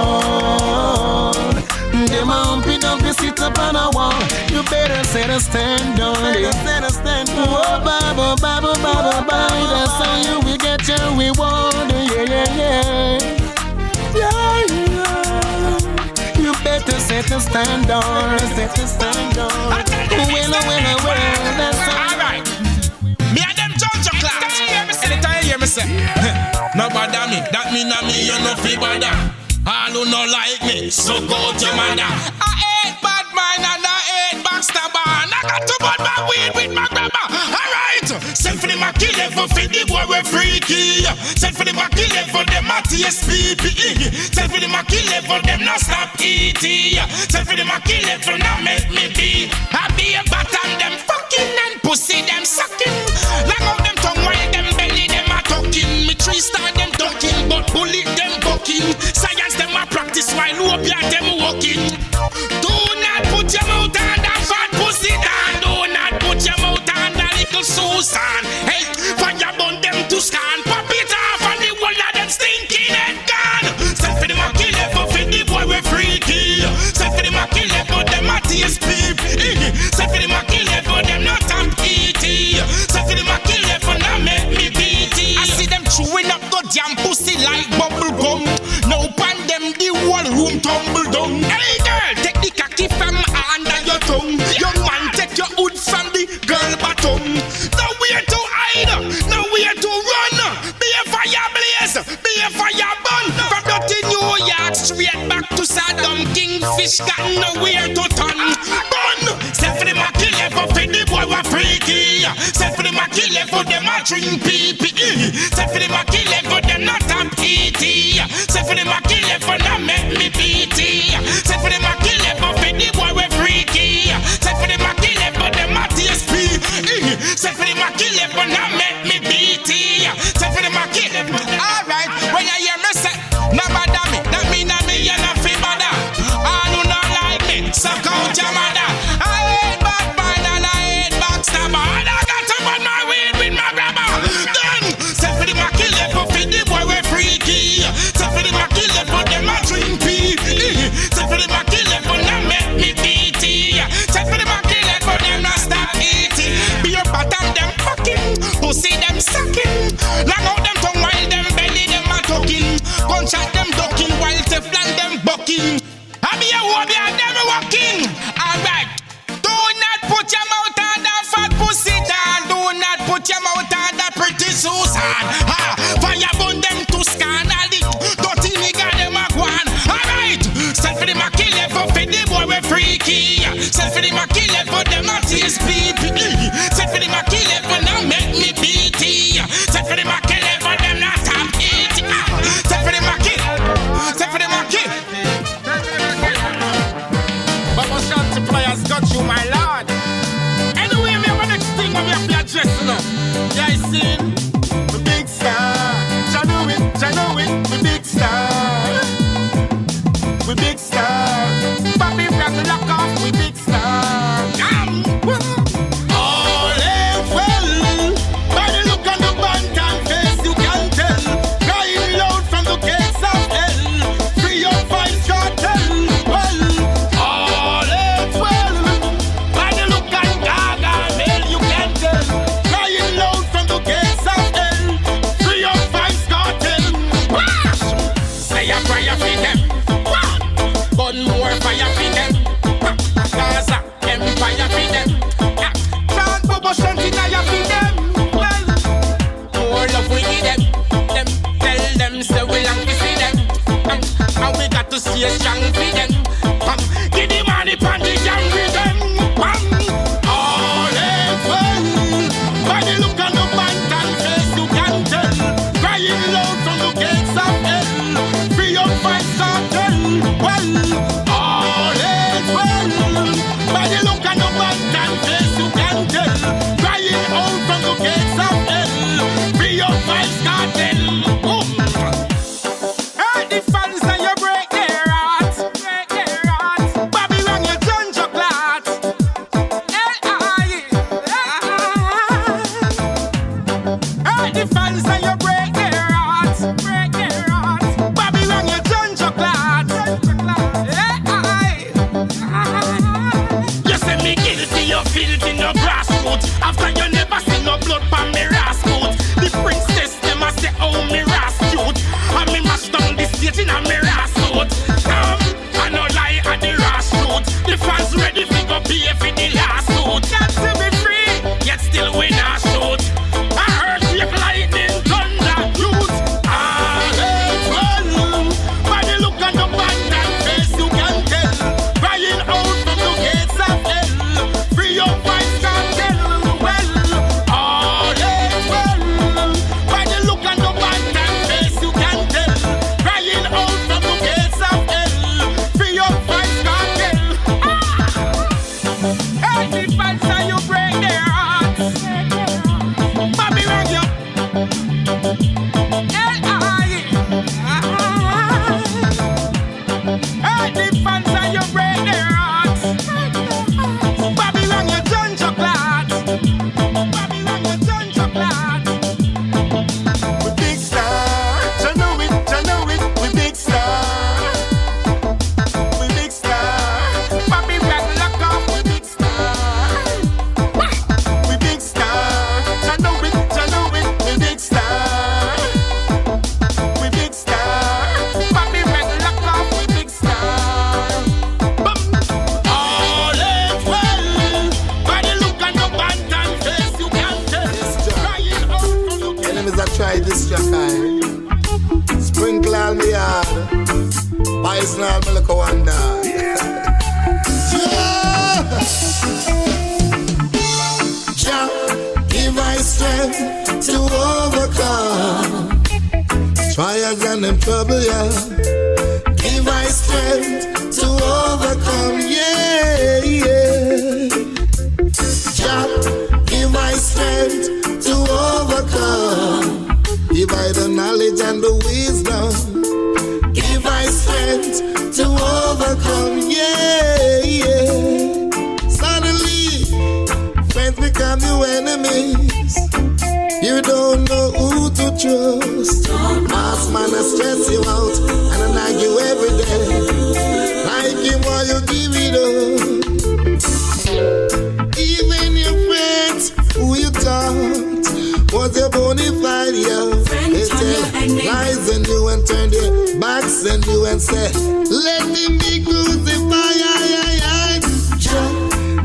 Them humpy dumpy sit up on a wall. You better set a stand on it. Oh, Baba, Baba, Baba, Baba. That's how you will get your reward. Yeah, yeah, yeah. Yeah, yeah. You better set a stand on. Set a stand on. Well, that's all. Alright. Me and them judge your class. Anytime you hear me say, no bother me. That mean that me, you no feel bother. All who no like me, so go to your mother. I hate bad mind and I hate backstabber. And I got to burn my weed with my grandma. Alright, send for the Mackie level for the boy we freaky. Send for the Mackie level them at TSPP. Send for the Mackie level them not stop eating. Send for the Mackie level now make me be. I be a bottom them fucking and pussy them sucking. Like out them tongue while them belly them a talking. Me 3-star them talking but bullet them bucking. Science them a practice while Lopia them walking. Do not put your mouth on that fat pussy down. Do not put your mouth on that little Susan. Hey, Fyah burn them to scan. Pop it off and the whole of them stinking and gone. Send for the Mackie level for the boy we freaky. Send for the Mackie level them a TSP. Send for the Mackie level them not top ET. Send for the Mackie level now make me BT. I see them chewing up the damn pussy like bubble gum. Now pan them the whole room tumble down. Hey girl, take the cocky from under your tongue. Young man, take your hood from the girl bottom. Nowhere to hide, nowhere to run. Be a fire blaze, be a fire burn. From dirty New York straight back to Saddam. Kingfish got nowhere to turn. Gun, send for the Mackie level for the boy we freaky. Send for the Mackie level them a drink PPE. Send for the Mackie level them not top ET. Send for the Mackie level now make me BT. Send for the Mackie level for the boy we freaky. Send for the Mackie level them a TSP. Send for the Mackie level now make me BT. Send for the Mackie level. Alright, when you hear me say no bother me, that mean that me you not feel bother. All who not like me, suck out your mother. I hate bad mind and I hate backstabber. And I got to burn my weed with my grandma. Then send for the Mackie level for the boy we freaky. Send for the Mackie level them a drink pee. Send for the Mackie level now make me BT. Send for the Mackie level them not stop eating. Be your bottom them fucking, pussy them sucking. Long out them tongue while them belly them a talking. Gunshot them ducking while Teflon them bucking. I be a wobby and them walking. Alright, do not put your mouth on that fat pussy down. Do not put your mouth on that pretty Susan. Fyah burn them to scan all the dirty nigga them a go on. Alright, send for the Mackie level for the boy we freaky. Send for the Mackie level them a TSP. Send for the Mackie level now make me BT. Send for the Mackie level them not top ET. Send for the Mackie. Send for the Mackie. Baba Shanti players got you, my lord. Anyway, me have a next thing when we have to address now. Yeah, I seen the big star. I know it, the big star. We big star. Papi, we have to lock off, we big star. All is well. By the look on the bantam face, you can tell. Crying loud from the gates of hell. Free your vibes, cartel. Well, all is well. By the look on Gargamel, you can tell. Crying loud from the gates of hell. Free your vibes, cartel. Say a prayer for them. But more fire for them. Gaza. compilation for them. Give the money pon the gang with them. All is well. By the look on the bantan face you can tell. Crying loud from the gates of hell. Free up fight cartel. Well, all is well. By the look on the bantan face you can tell. Crying out from the gates of hell. Free up fight cartel. Hey, the fans and you break their hearts. Break their hearts. Babylon you done chocolate. Hey, the fans and you break their hearts. Break their hearts. Babylon you done chocolate. You say me guilty, you filthy, no grassroots. After you never see no blood from me rascal. The princess them a say oh me rascal. And me mash down the stage in a me rascal. I no lie at the rascal. The fans ready to go pay for the last suit. Got to be free, yet still we not shoot. I heard like lightning, thunder, youth. All is well. By the look on the bantan face you can tell. Crying out from the gates of hell. Free your fight cartel. Well, all is well. By the look on the bantan face you can tell. Crying out from the gates of hell. Free your fight cartel. Hey, the fans and you break their hearts. Babylon you. Hey, the fans and you break their hearts. Babylon you done chocolate. Babylon you done chocolate. We big star, you know it, we big star. We big star. Babylon lock off, we big star. We big star, you know it, we big star. We big star. Babylon lock off, we big star. All is well. By the look on your bantan face you can tell. Crying out from the Enemies that try this track, sprinkle all me hard. Poison all me like a wonder. Jah, give I strength to overcome trials and them trouble, yeah. Give I strength to overcome, yeah, yeah. Jah, give I strength to overcome. Give I the knowledge and the wisdom. Give I strength to overcome, yeah, yeah. Suddenly, friends become your enemies. You don't know who to trust. Mass man I stress you out and I nag you every day. Like him while you give it up. Even your friends who you thought was your bona fide, yeah. They tell lies on you and turn their backs on you and say, let him be crucified, Jah,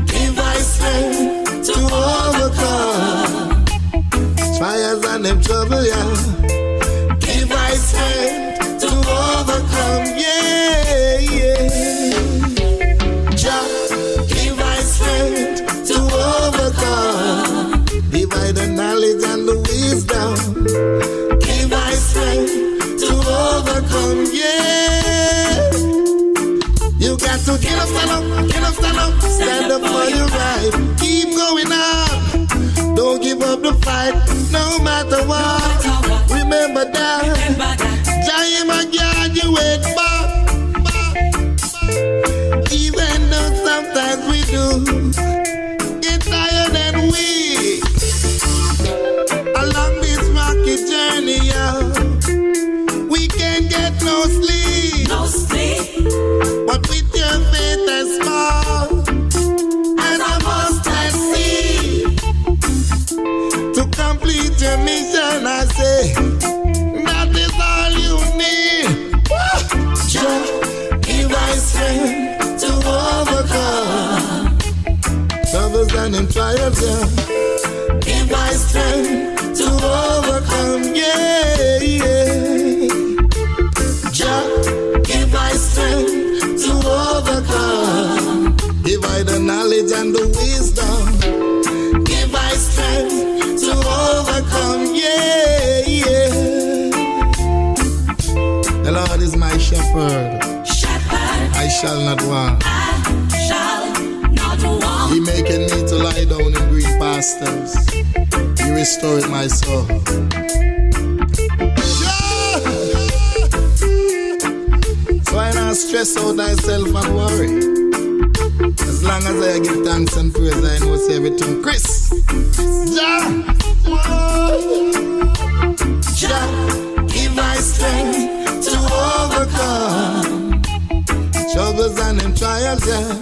give I strength to overcome trials and them trouble, yeah. Give I strength to overcome, yeah, yeah. Jah, give I strength to overcome. Give I the knowledge and the wisdom. Give I strength to overcome, yeah. You got to get up, stand up, get up, stand up. Stand up for your right. Keep going on. Don't give up the fight, no matter what. Remember that. Giant my God, you wait back. Even though sometimes we do get tired and weak along this rocky journey, yeah. We can't get no sleep. No sleep. But with your faith as small as a mustard seed, to complete your mission, I say, that is all you need. Just give I strength to overcome troubles and them trials, yeah. Give I strength to overcome, yeah, yeah. Just give I strength shall not want. He making me to lie down in green pastures. He restored my soul. So I not stress out myself and worry. As long as I give thanks and praise, I know it's everything. Chris, Jah, give my strength to overcome troubles and them trials. Jah,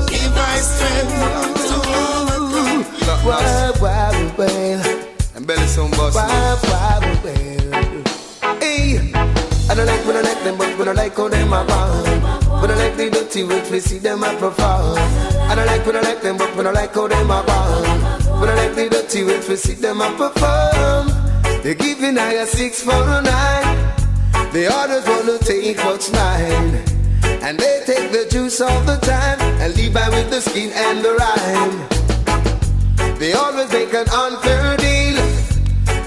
give my strength to overcome. Well, and belly some boss. Hey, I don't like when I like them, but when I like how them are born. When I like the dirty words, we see them I perform. I don't like when I like them, but when I like how them are born. When I like the dirty words, we see them I perform. They're giving I a 6 for a 9. They always want to take what's mine. And they take the juice all the time and leave by with the skin and the rhyme. They always make an unfair deal.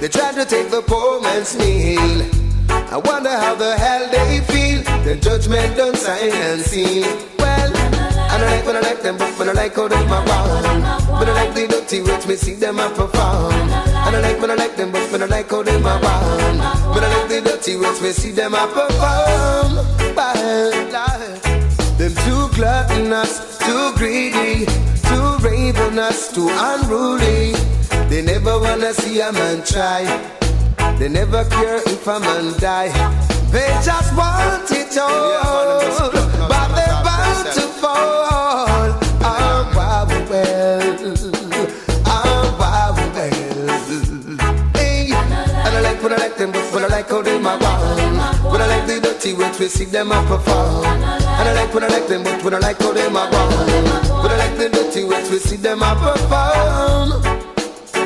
They try to take the poor man's meal. I wonder how the hell they feel. The judgment don't sign and seal. Well, I don't like when I like them, but when I like how them are born. When I like the dirty words, me see them I perform. I don't like when I like them, but when I like how them are born. When I like the dirty words, me see them I perform. Them too gluttonous, too greedy, too ravenous, too unruly. They never wanna see a man try. They never care if a man die. They just want it all, but they're bound to fall. Oh, wow, well, oh, wow, well. Hey, I don't like when I like them, but when I like how they are born. When I like the dirty words, we see them I perform. I don't like when I like them, but when I like how they are born. When I like the dirty words, we see them I perform.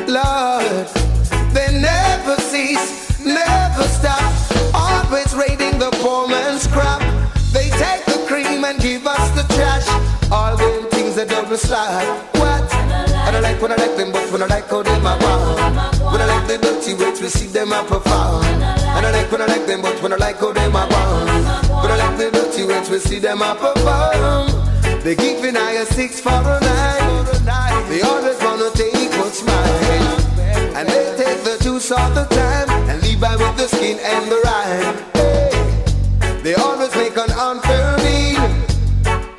Lord, they never cease, never stop, always raiding the poor man's crop. They take the cream and give us the trash. All them things that don't slide. What? I don't like when I like them, but when I like how they are born. When I like the dirty words, we see them I perform. I don't like when I like them, but when I like how they are born. When I like the dirty words, we see them I perform. They giving I a 6 for a 9. They always wanna take what's mine. And they take the juice all the time and leave by with the skin and the rhyme. Hey, they always make an unfair deal.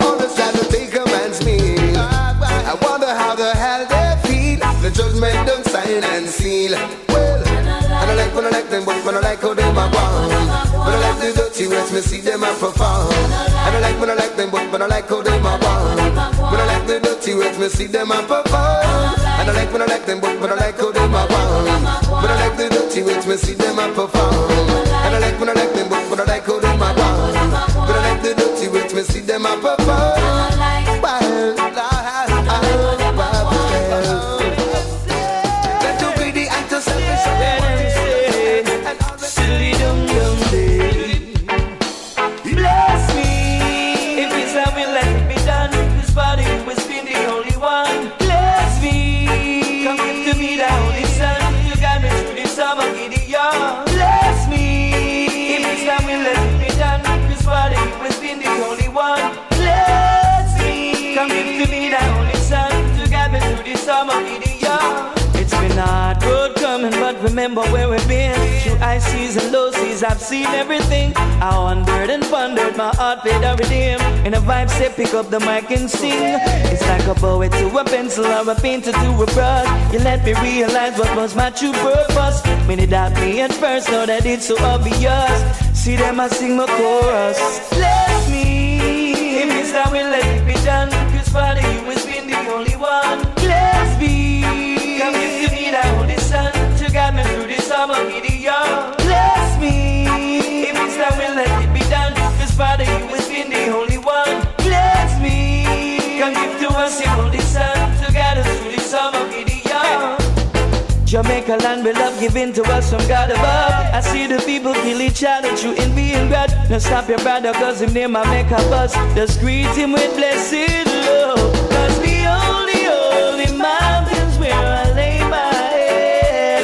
Always try to take a man's meal. I wonder how the hell they feel. The judgment don't sign and seal. Well, I don't like when I like them, but when I like how they are born. When I like the dirty words, me see them I perform. I don't like when I like them, but when I like how they are born. When I like the dirty words, me see them I perform. I don't like when I like them, but when I like how they are born. When I like the dirty words, me see them I perform. I don't like when I like them, but when I like how they are born. When I like the dirty words, me see them I perform. They're too greedy and too selfish. Silly dum dum day. Bless me, if it's how we let it be done. This body will be the only one. Bless me, come give to me the Holy Son. You got me through this summer, Gideon. Bless me, if it's how we let it be done. This body will be the only one. Bless me, come give to me the Holy Son. You got me through this summer, Gideon. It's been hard road coming, but remember where we've been. Through high seas and low seas, I've seen everything. I wondered and pondered, my heart played a rhythm. In a vibe, say pick up the mic and sing. It's like a poet to a pencil or a painter to a brush. You let me realize what was my true purpose. Many doubt me at first, know that it's so obvious. See them, I sing my chorus. Bless me, if it's how we let it be done. Cause Father, you has been the only one. Bless me, come give to me that Holy Son. You got me through this summer, Gideon. Bless me, if it's how we let it be done. Cause Father, you has been the only one. Bless me, come give to us your Holy Son. You got us through this summer, Gideon. Jamaica land we love giving to us from God above. I see the people kill each other through envy and grudge. Now stop your brother cause him name I make a buzz. Just greet him with blessed love. Cause the only mountains where I lay my head.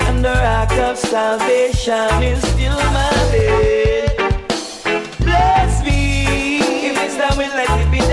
And the rock of salvation is still my bed. Bless me, if it's time we let it be done.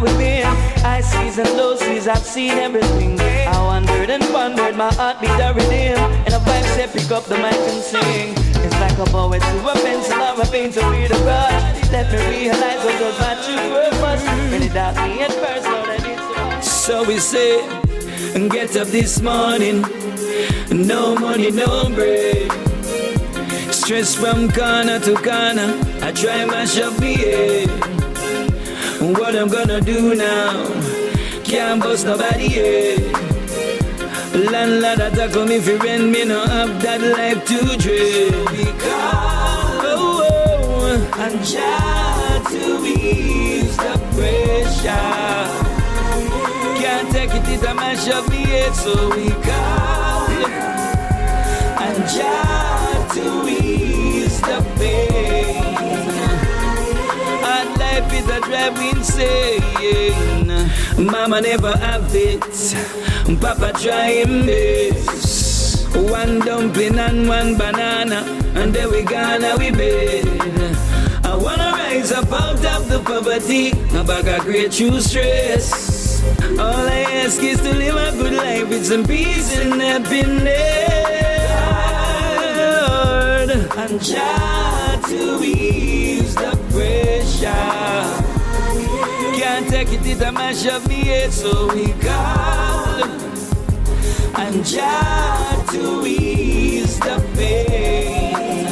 we've been. High seas and low seas, I've seen everything. I wondered and pondered, my heart beat a rhythm. And a vibe said pick up the mic and sing. It's like a poet to a pencil or a painter with a brush. Let me realize what was my true purpose. When it doubt me at first, Lord, I did so we say, get up this morning. No money, no bread. Stress from corner to corner. I try mash up the head. What I'm gonna do now? Can't bust nobody head. Landlord attack me if you rent me, no have that life to dread. Because I'm trying to ease the pressure. Can't take it I mash up the head, so we call and try to ease the pain. Hard life is a drive insane. Mama never have it, Papa trying this. One dumpling and one banana, and then we gonna we bed. I wanna rise up out of the poverty, no bag of great true stress. All I ask is to live a good life with some peace and happiness, Lord. And try to ease the pressure. Can't take it I mash up the head, so we call and try to ease the pain.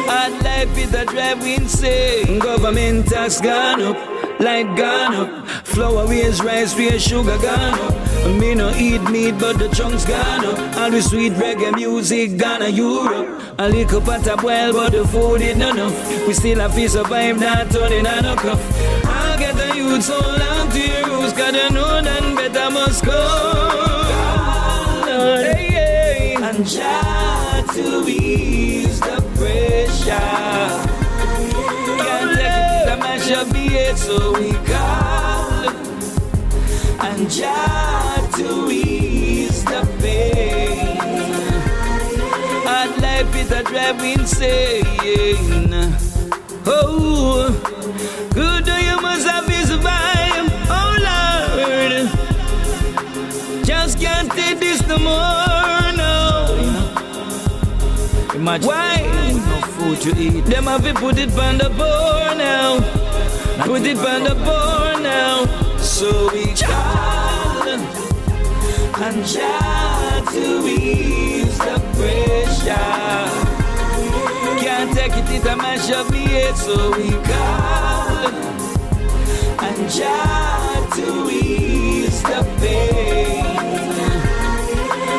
Hard life is a drive insane. Government tax gone up, light gone up. Flour waste, rice waste, sugar gone up. Me no eat meat, but the chunks gone up. All the sweet reggae music gone to Europe. A little pot of boil, but the food is not enough. We still have to survive, not turning on a cuff. I'll get the youth so long to your roots, 'cause they know none better must come. Hey, hey. And try to ease the pressure. Can't take it to mash up the head, so we call and try to ease the pain. Hard life is a drive insane. Oh, good you must have to survive. Oh Lord, just can't take this no more, no. Imagine why no food to eat. Them have to put it on the board now. Put it on the board now. So we call and try to ease the pressure. Can't take it I mash up the head, so we call and try to ease the pain.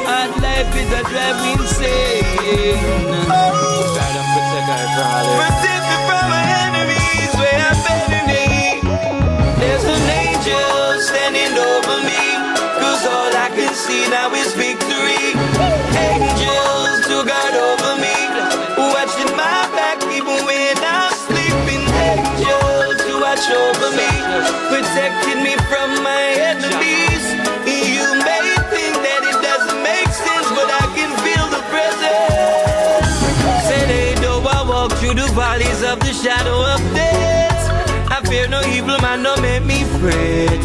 Hard life is a drive insane. Protect me from my enemies where I'm bending. There's an angel standing over me, 'cause all I can see now is victory. Angels to guard over me, watching my back even when I'm sleeping. Angels to watch over me, protecting me from my enemies. You may think that it doesn't make sense, but I can feel the presence. Say they know I walk through the valleys of the shadow of death. I fear no evil man, no make me fret.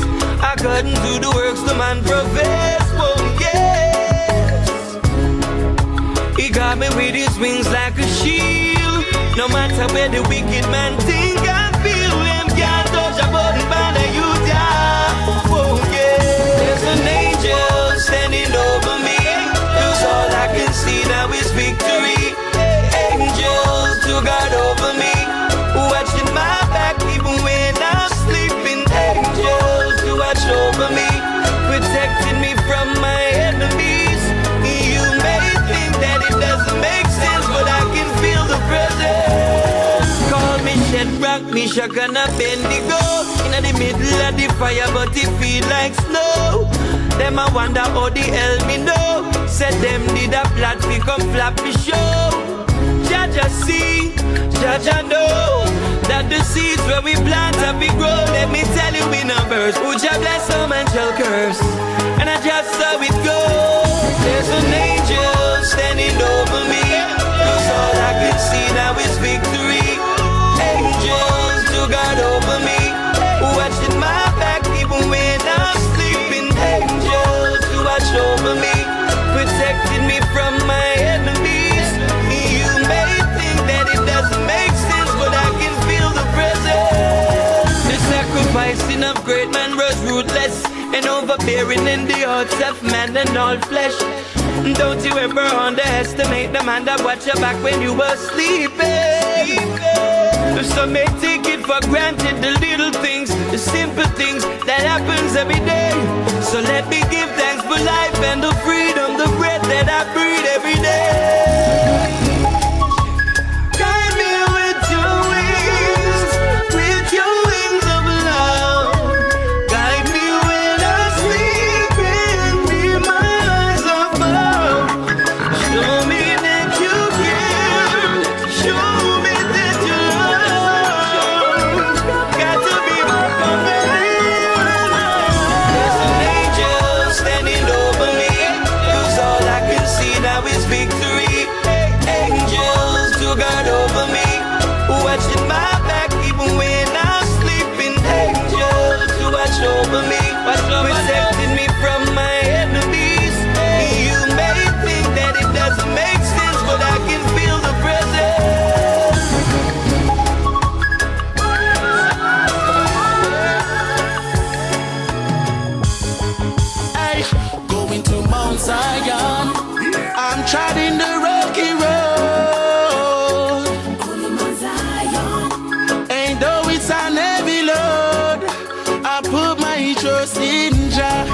I couldn't do the works the man profess. Oh yes, he got me with his wings like a shield. No matter where the wicked man think I feel, him can't touch a button by the youth. Oh yeah, there's an angel standing over me, 'cause all I can see now is victory. Angels to guard over me, watching my back even when I'm sleeping. Angels to watch over me, protecting me from my enemies. You may think that it doesn't make sense, but I can feel the presence. Call me Shadrach, Meshach and Abednego, in the middle of the fire, but it feel like snow. Them I wonder how the hell me know. Said them did a plot become flappy show. Jaja see, Jaja know that the seeds where we plant and we grow. Let me tell you in numbers, who shall bless some and shall curse, and I just saw it go. There's an angel standing over me, 'cause all I can see now is victory. Angels to guard over me, watching my and overbearing in the hearts of man and all flesh. Don't you ever underestimate the man that watch your back when you were sleeping. Some may take it for granted, the little things, the simple things that happens every day. So let me give thanks for life and the freedom, the breath that I breathe every day. Guide me with your wings of love. Guide me when I'm sleeping, be my eyes above. Show me that you care, show me that you love. Got to be my family. There's an angel standing over me, 'cause all I can see now is victory. Angels to guard over me, watching my back even when I'm sleeping. Angels to watch over me, protecting me from my enemies. You may think that it doesn't make sense, but I can feel the presence. Hey, going to Mount Zion. I'm treading the rocky road. And though it's an heavy load, I put my trust in Jah.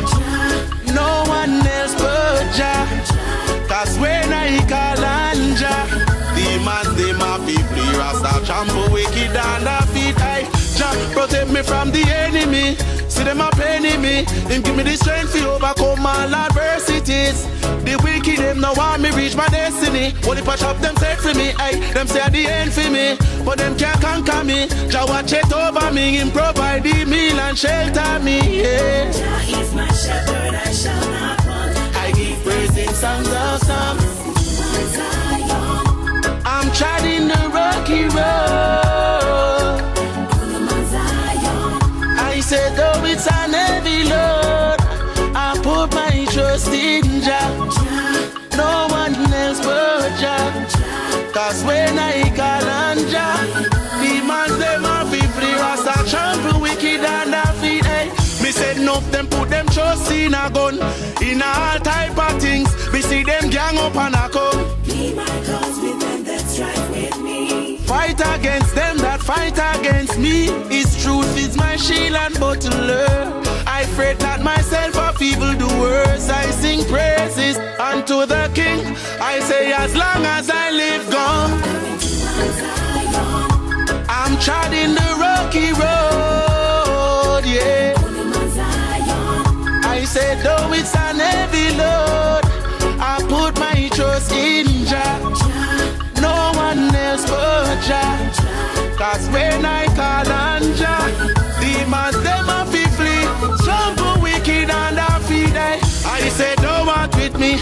No one else but Jah. 'Cause when I call on Jah, demons they my people, Rasta trample wicked and the feet. Hey, Jah protect me from the enemy. See them a penning me, them give me the strength to overcome all adversities. The wicked them now want me reach my destiny. Only patch up them set for me, aye. Them say at the end for me, but them can't conquer me. Jah watch it over me, him provide the meal and shelter me. Yeah. Jah is my shepherd, I shall not want. I give praise in songs of songs. I'm treading the rocky road. I said though it's an heavy load, I put my trust in Jah. No one else but Jah. 'Cause when I call on Jah, demons them are flee, Rasta trample wicked and a feet. Hey, me said no, them put them trust in a gun, in all type of things. Me see them gang up and a come. Be my cause with them that strive with me. Fight against them that fight against me. His truth is my shield and buckler. I fret not myself of evil doers. I sing praises unto the King. I say as long as I live gone, I'm treading the rocky road, yeah. I say though it's an heavy load, I put my trust in Jah. No one else but Jah. 'Cause when I call on Jah, demons them a flee, trample wicked and a feed. I say don't want with me,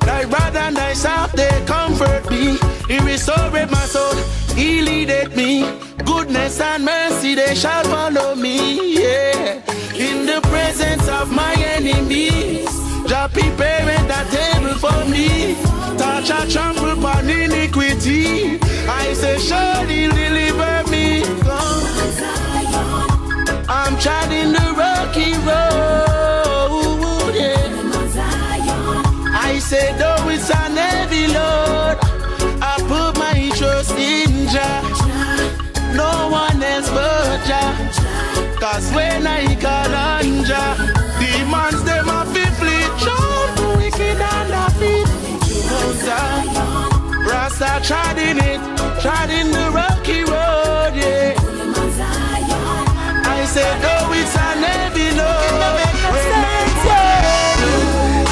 thy rod and thy staff they comfort me. He restored my soul, he leadeth me. Goodness and mercy they shall follow me, yeah. In the presence of my enemies, Jah prepare that table for me. Touch a trample upon iniquity. I say surely deliver me. I'm treading the rocky road, yeah. I say though it's an heavy load, I put my trust in Jah. No one else but Jah. 'Cause when I call on Jah, demons them a flee, trample wicked and a feet. Rasta treading it, treading the rocky road, yeah. I say though it's an heavy load,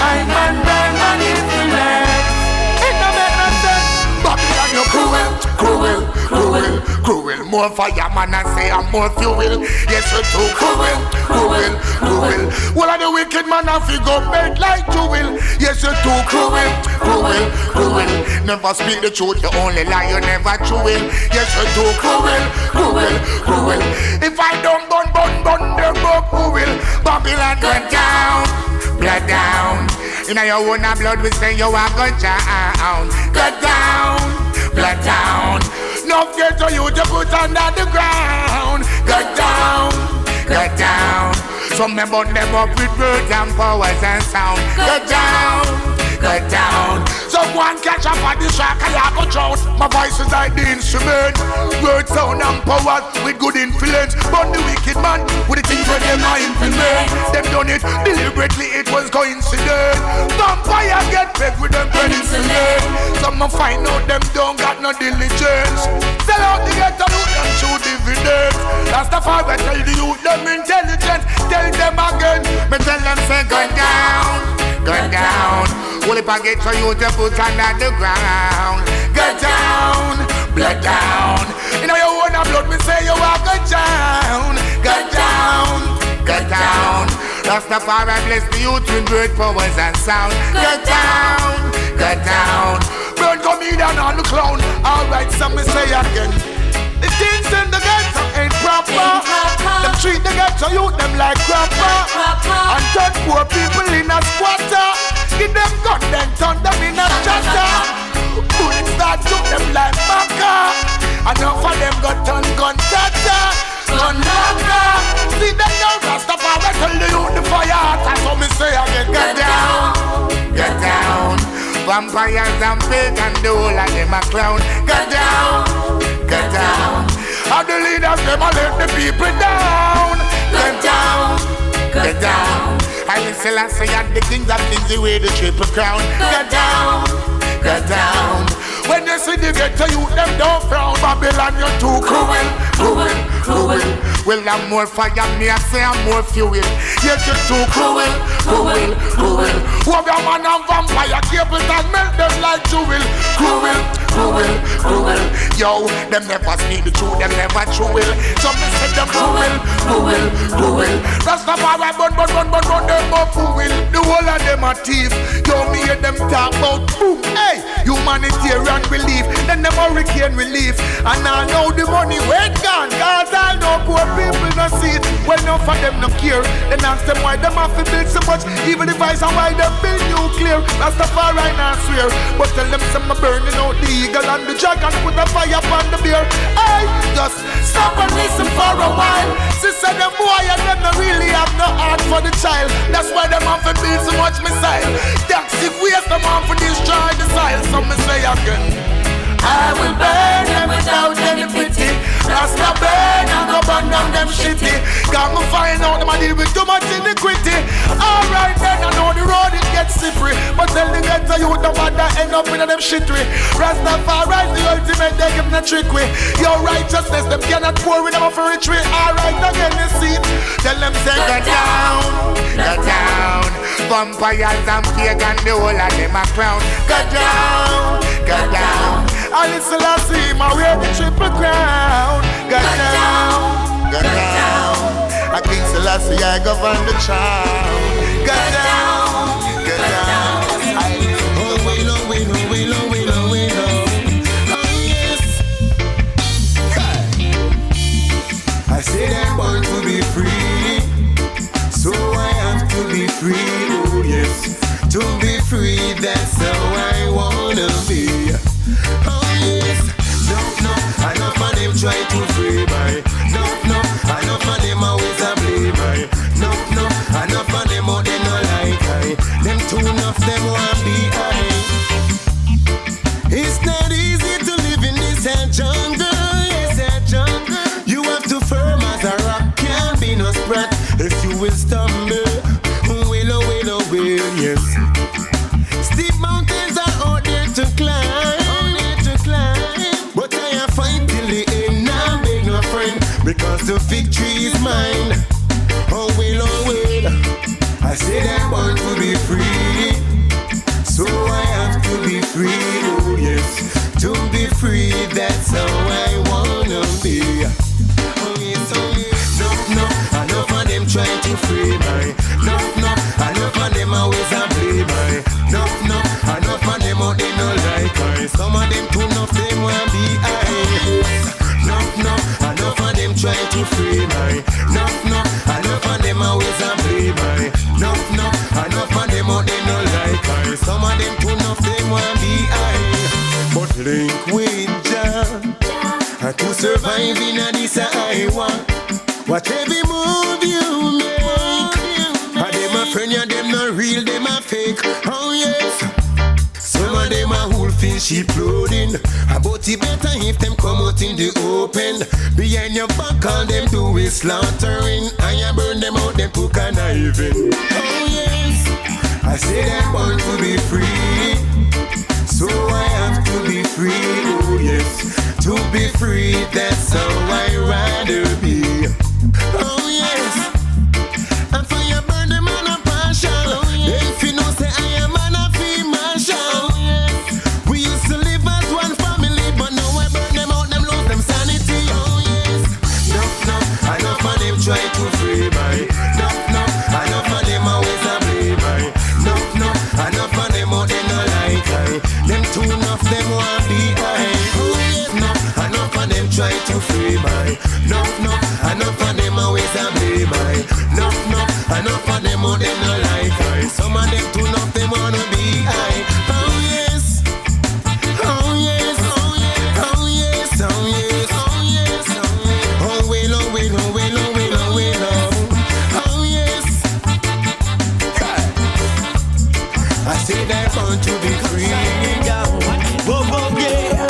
I'm on it. It no make no sense. Babylon, you're cruel, cruel, cruel, cruel. More fireman and say I'm more fuel. Yes, you're too cruel, cruel, cruel. Well, I'm the wicked man and figure bed like jewel. Yes, you're too cruel, cruel, cruel. Never speak the truth, you only lie, you never true it. Yes, you're too cruel, cruel, cruel. If I don't bun, them up who will. Babylon went down, blood down. In your own blood, we say you are going down. Go down, blood down. No get to you to put under the ground. Go down, go down. So me burn them up with words and powers and sound. Get down, get down. So one catch up on the track, I go drown. My voice is like the instrument. Word, sound and power with good influence. But the wicked man with the things where them are implement. Them done it deliberately, it was coincidence. Vampire get pegged with them penicillin. Some find out them don't got no diligence. Sell out the ghetto youth them true dividends. That's the far I tell the youth them intelligent. Tell them again, me tell them say go down, go down. Well if I get to you to put under the ground. Go down, blood down. You know you wanna blood, me say you are go down. Go down, go down. Rastafari bless the youth with great powers and sound. Go down, go down. Burn comedian on the clown. Alright, some me say again. The things in the ghetto ain't proper. Them treat the ghetto youth them like crapper. And turn poor people in a squatter. Give them gun then turn them in a chatter. Bullets start shoot them like maca. Enough of them got turn gun tatter. Gun locker. See them now Rastafari tell the youth the fire heart. And so me say again, get down, get down. Vampires and pagan, the whole of them a clown. Get down, get down. And the leaders them a let the people down. Get down, get down. I listen and say at the kings of kings the way the triple crown. Get down, get down. When you see the ghetto youth them don't frown. Babylon you're too cruel, cruel, cruel. Well I'm more fire, me I say I'm more fuel. Yes you're too cruel, cruel, cruel. What your man and vampire cables and melt them like jewel. Cruel, cruel, cruel. Yo, them never speak the truth, them never true. Some say them cruel, cruel, cruel. Rastafari run them up cruel. The whole of them are thief. Yo, me hear them talk about boom. Hey, humanitarian relief, then them hurricane relief. And I know the money went gone, cause I know poor people no see it. Well, enough of them no care. Then ask them why them have to build so much. Even the vice and why them build nuclear. That's the far right now swear. But tell them some burning out the eagle and the dragon. Put the fire upon the bear. Hey, just stop and listen for a while. Sister them boy and them no really have no heart for the child. That's why them have to build so much missile. That's if we have them on for destroy the soil. Some say again, I will burn them without any pity. That's the burn and go burn down them shitty. Got me find out them I deal with too much iniquity. Alright then I know the road it gets slippery. But tell the ghetto youth the one that end up in them shittery. Rastafari the ultimate they give them a trick way. Your righteousness them cannot pour in them for retreat. Alright again you see it. Tell them say get down, get down. Vampires and pagan the whole of them a clown. Get down, get down. I listen to see my wear the triple crown. Get down, get down. I King Selassie I govern the child. Get down, get down. Oh we know, we know, we know, we know, we know. Oh yes. I say I'm born to be free, so I have to be free. Oh yes, to be free. That's how I wanna be. Enough of them try to free by. No, enough of them always a blame by. No, enough of them out they no like I. Them too enough them want be I. It's not easy to live in this jungle. It's a jungle. You have to firm as a rock. Can't be no sprat if you will stumble. Will, yes. Steep mountains are out there to climb. But I have fight till the end, now beg no friend, because the victory is mine. Oh well, I said I want to be free, so I have to be free, oh yes, to be free, that's how I wanna be. Oh yes, enough of them try to free me. Enough of them always a blame me. Enough of them out they no like me. Some of them too enough them want be I. Enough of them try to free me. Enough of them always a blame me. Enough of them out they no like me. Some of them too enough them want be I. But link with Jah to survive in a this I want. Whatever move you make, Some of them are wolf in sheep clothing. But it better if them come out in the open. Behind your back all them do is slaughtering. And you burn them out, them cook and even. Oh yes, I say them born to be free. So I have to be free, oh yes. To be free, that's how I rather be. Oh yes, and for your burn them on a passion. Oh, yes. If you know say I am an a female show. Oh, yes. We used to live as one family, but now I burn them out, them lose them sanity. Oh yes, no, enough of them try to free my. No, enough of them always a blame my. No, enough of them out they no like I. Them too enough them want be I. Oh yes, enough of them try to free my. No, enough of them always a blame my. No, enough of them out they no like I. Some of them too enough them wanna be I. Oh yes, oh yes, oh yes, oh yes, oh yes, oh yes, oh yes. Oh well, oh well, oh well, oh well, oh well, oh yes. I say they want to be free. Whoa, yeah.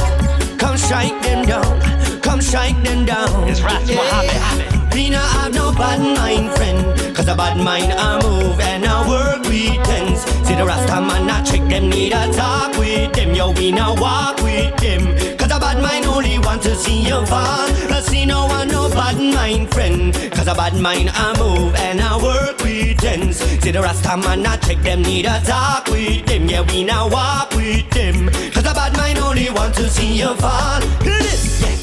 Come shake them down. Come shake them down. It's Ras Muhammad. We not have no bad mind, friend. Cause a bad mind I move and I work with tens. See the Rasta man not trick them, need a talk with them. Yo, we not walk with them. Cause a bad mind only want to see you fall. I see no one no bad mind, friend. Cause a bad mind I move and I work with tens. See the Rasta man not trick them, need a talk with them. Yeah, we not walk with them. Cause a bad mind only want to see you fall. Hear this, yeah.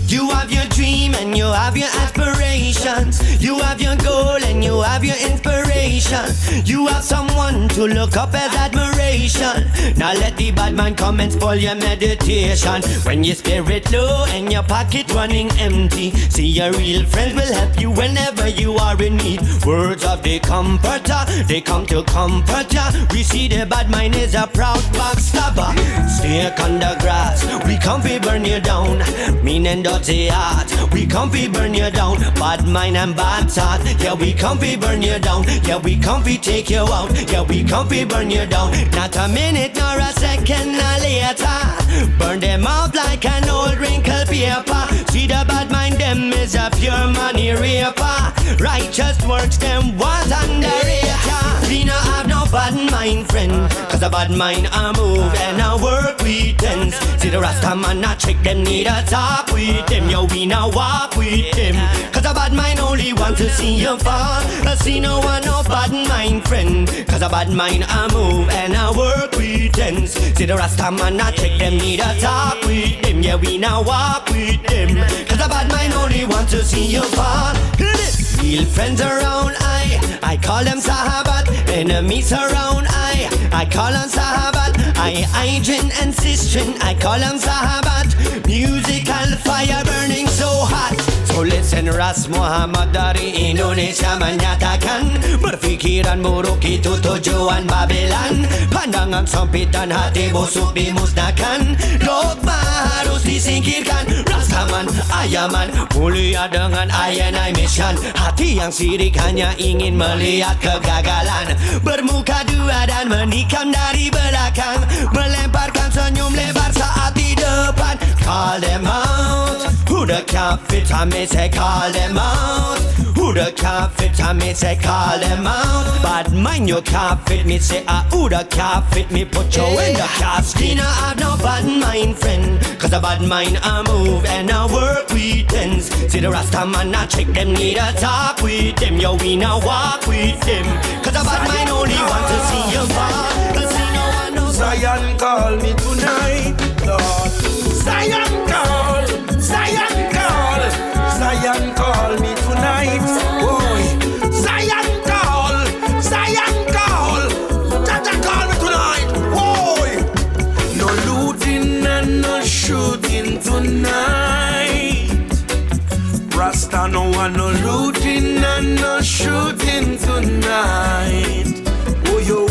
You have your dream and you have your aspirations. You have your goal and you have your inspiration. You have someone to look up as admiration. Now let the bad man come and spoil your meditation. When your spirit low and your pocket running empty, see your real friends will help you whenever you are in need. Words of the comforter, they come to comfort ya. We see the bad mind is a proud backstabber. Snake on the grass, we come to burn you down. Mean and dirty heart, we come to burn you down. Bad mind and bad thought, yeah we come to burn you down. Yeah we come to take you out, yeah we come to burn you down. Not a minute nor a second nor later, burn them out like an old wrinkled paper. See the bad mind them is a pure money raper. Righteous works them want underrated. We not have no bad mind, friend. Cause a bad mind I move and I work with tens. See the Rasta man not trick them, need a talk with them. Yo, we not walk with them. Cause a bad mind only want to see you fall. I see no one no bad mind, friend. Cause a bad mind I move and I work with tens. See the Rasta man not trick them, need a talk with them. Yeah, we not walk with them. Cause a bad mind only want to see you fall. Real friends around I call them Sahabat. Enemies around I call them Sahabat. Hygiene and Sistrin, I call them Sahabat. Musical fire burning so hot. So listen Ras Muhammad dari Indonesia menyatakan, berfikiran buruk itu tujuan Babylon. Pandangan sempit dan hati busuk dimusnahkan. Dogma harus disingkirkan. Rastaman, ayaman, mulia dengan INI mission. Hati yang sirik hanya ingin melihat kegagalan. Bermuka dua dan menikam dari belakang. Melemparkan senyum lebar saat di depan. Call them out. Who the can't fit on me say call them out. Who the can't fit on me say call them out. Bad mind you can't fit me say who the can't fit me put you in the casket. We not have no bad mind friend. Cause a bad mind I move and I work with tens. See the Rasta man not trick them, need a talk with them. Yo we not walk with them. Cause a bad mind only want to see you fall. Cause see no one knows. Zion call me tonight, Lord. Zion call, Zion call, Zion call me tonight. Boy, Zion call, Zion call, Jaja call me tonight. Boy, no looting and no shooting tonight. Rasta no one no looting and no shooting tonight. Oh yo.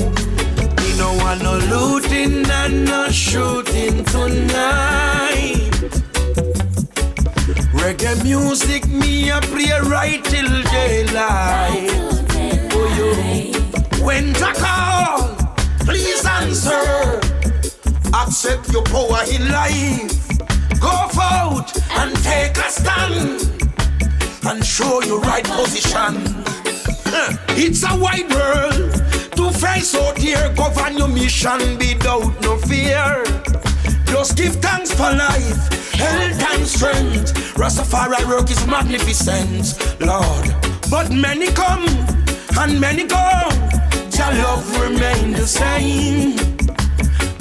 No one no looting and no shooting tonight. Reggae music me a play right till daylight. Oh yo, when to call, please answer. Accept your power in life. Go forth and take a stand and show your right position. It's a wide world to face out here. Govern your mission without no fear. Just give thanks for life, health and strength. Rastafari work is magnificent, Lord. But many come and many go. Your love remain the same.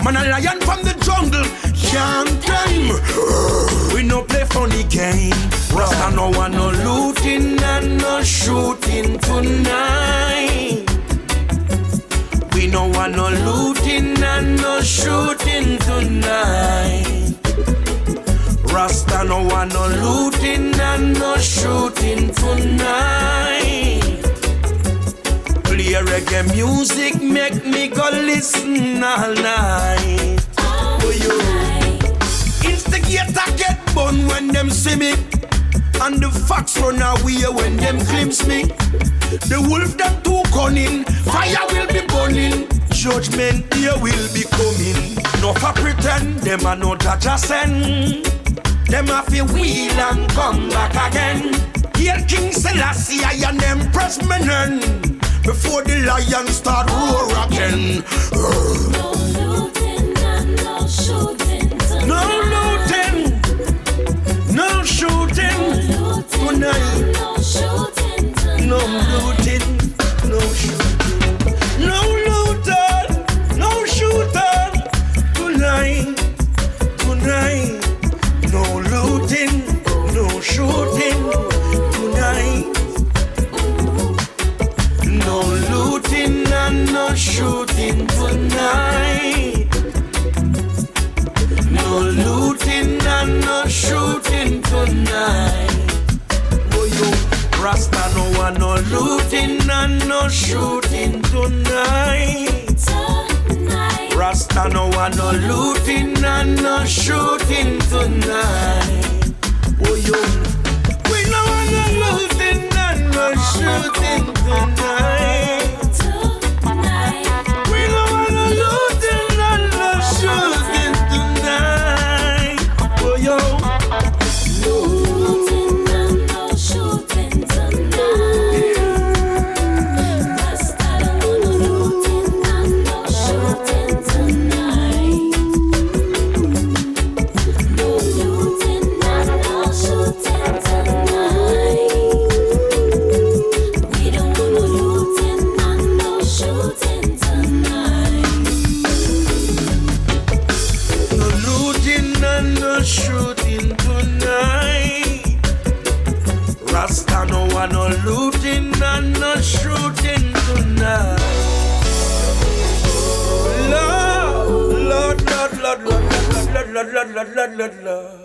Man, a lion from the jungle can't climb. We no play funny game. Rasta no one no looting and no shooting tonight. We no want no looting and no shooting tonight. Rasta no want no looting and no shooting tonight. Play reggae music, make me go listen all night. Oh, you instigator get bun when them see me, and the fox run away when them glimpse me. The wolf them too cunning, fire will be burning, judgment here will be coming. No for pretend, them are not a just send. Them a fi wheel and come back again. Here King Selassie and Empress Menen, before the lion start roar again. No looting and no shooting tonight. No looting, no shooting tonight. No shooting tonight. No looting, no shooting. No looting, no shooting tonight. Tonight. No looting, no shooting tonight. No looting and no shooting tonight. No looting and no shooting tonight. Oh, yo, Rasta no one no looting and no shooting tonight. Rasta no one no looting and no shooting tonight. Oh, yo, we no want no looting and no shooting tonight. We no want no looting and no shooting tonight. Oh, yo. No looting and no shooting tonight. Rasta don't want no looting and no shooting tonight. No looting and no shooting tonight. We don't want no looting and no shooting tonight. No looting and no shooting tonight. Rasta no want no looting and no shooting tonight. Lord, Lord, Lord, Lord, Lord, Lord, Lord, Lord, Lord, Lord, Lord, Lord.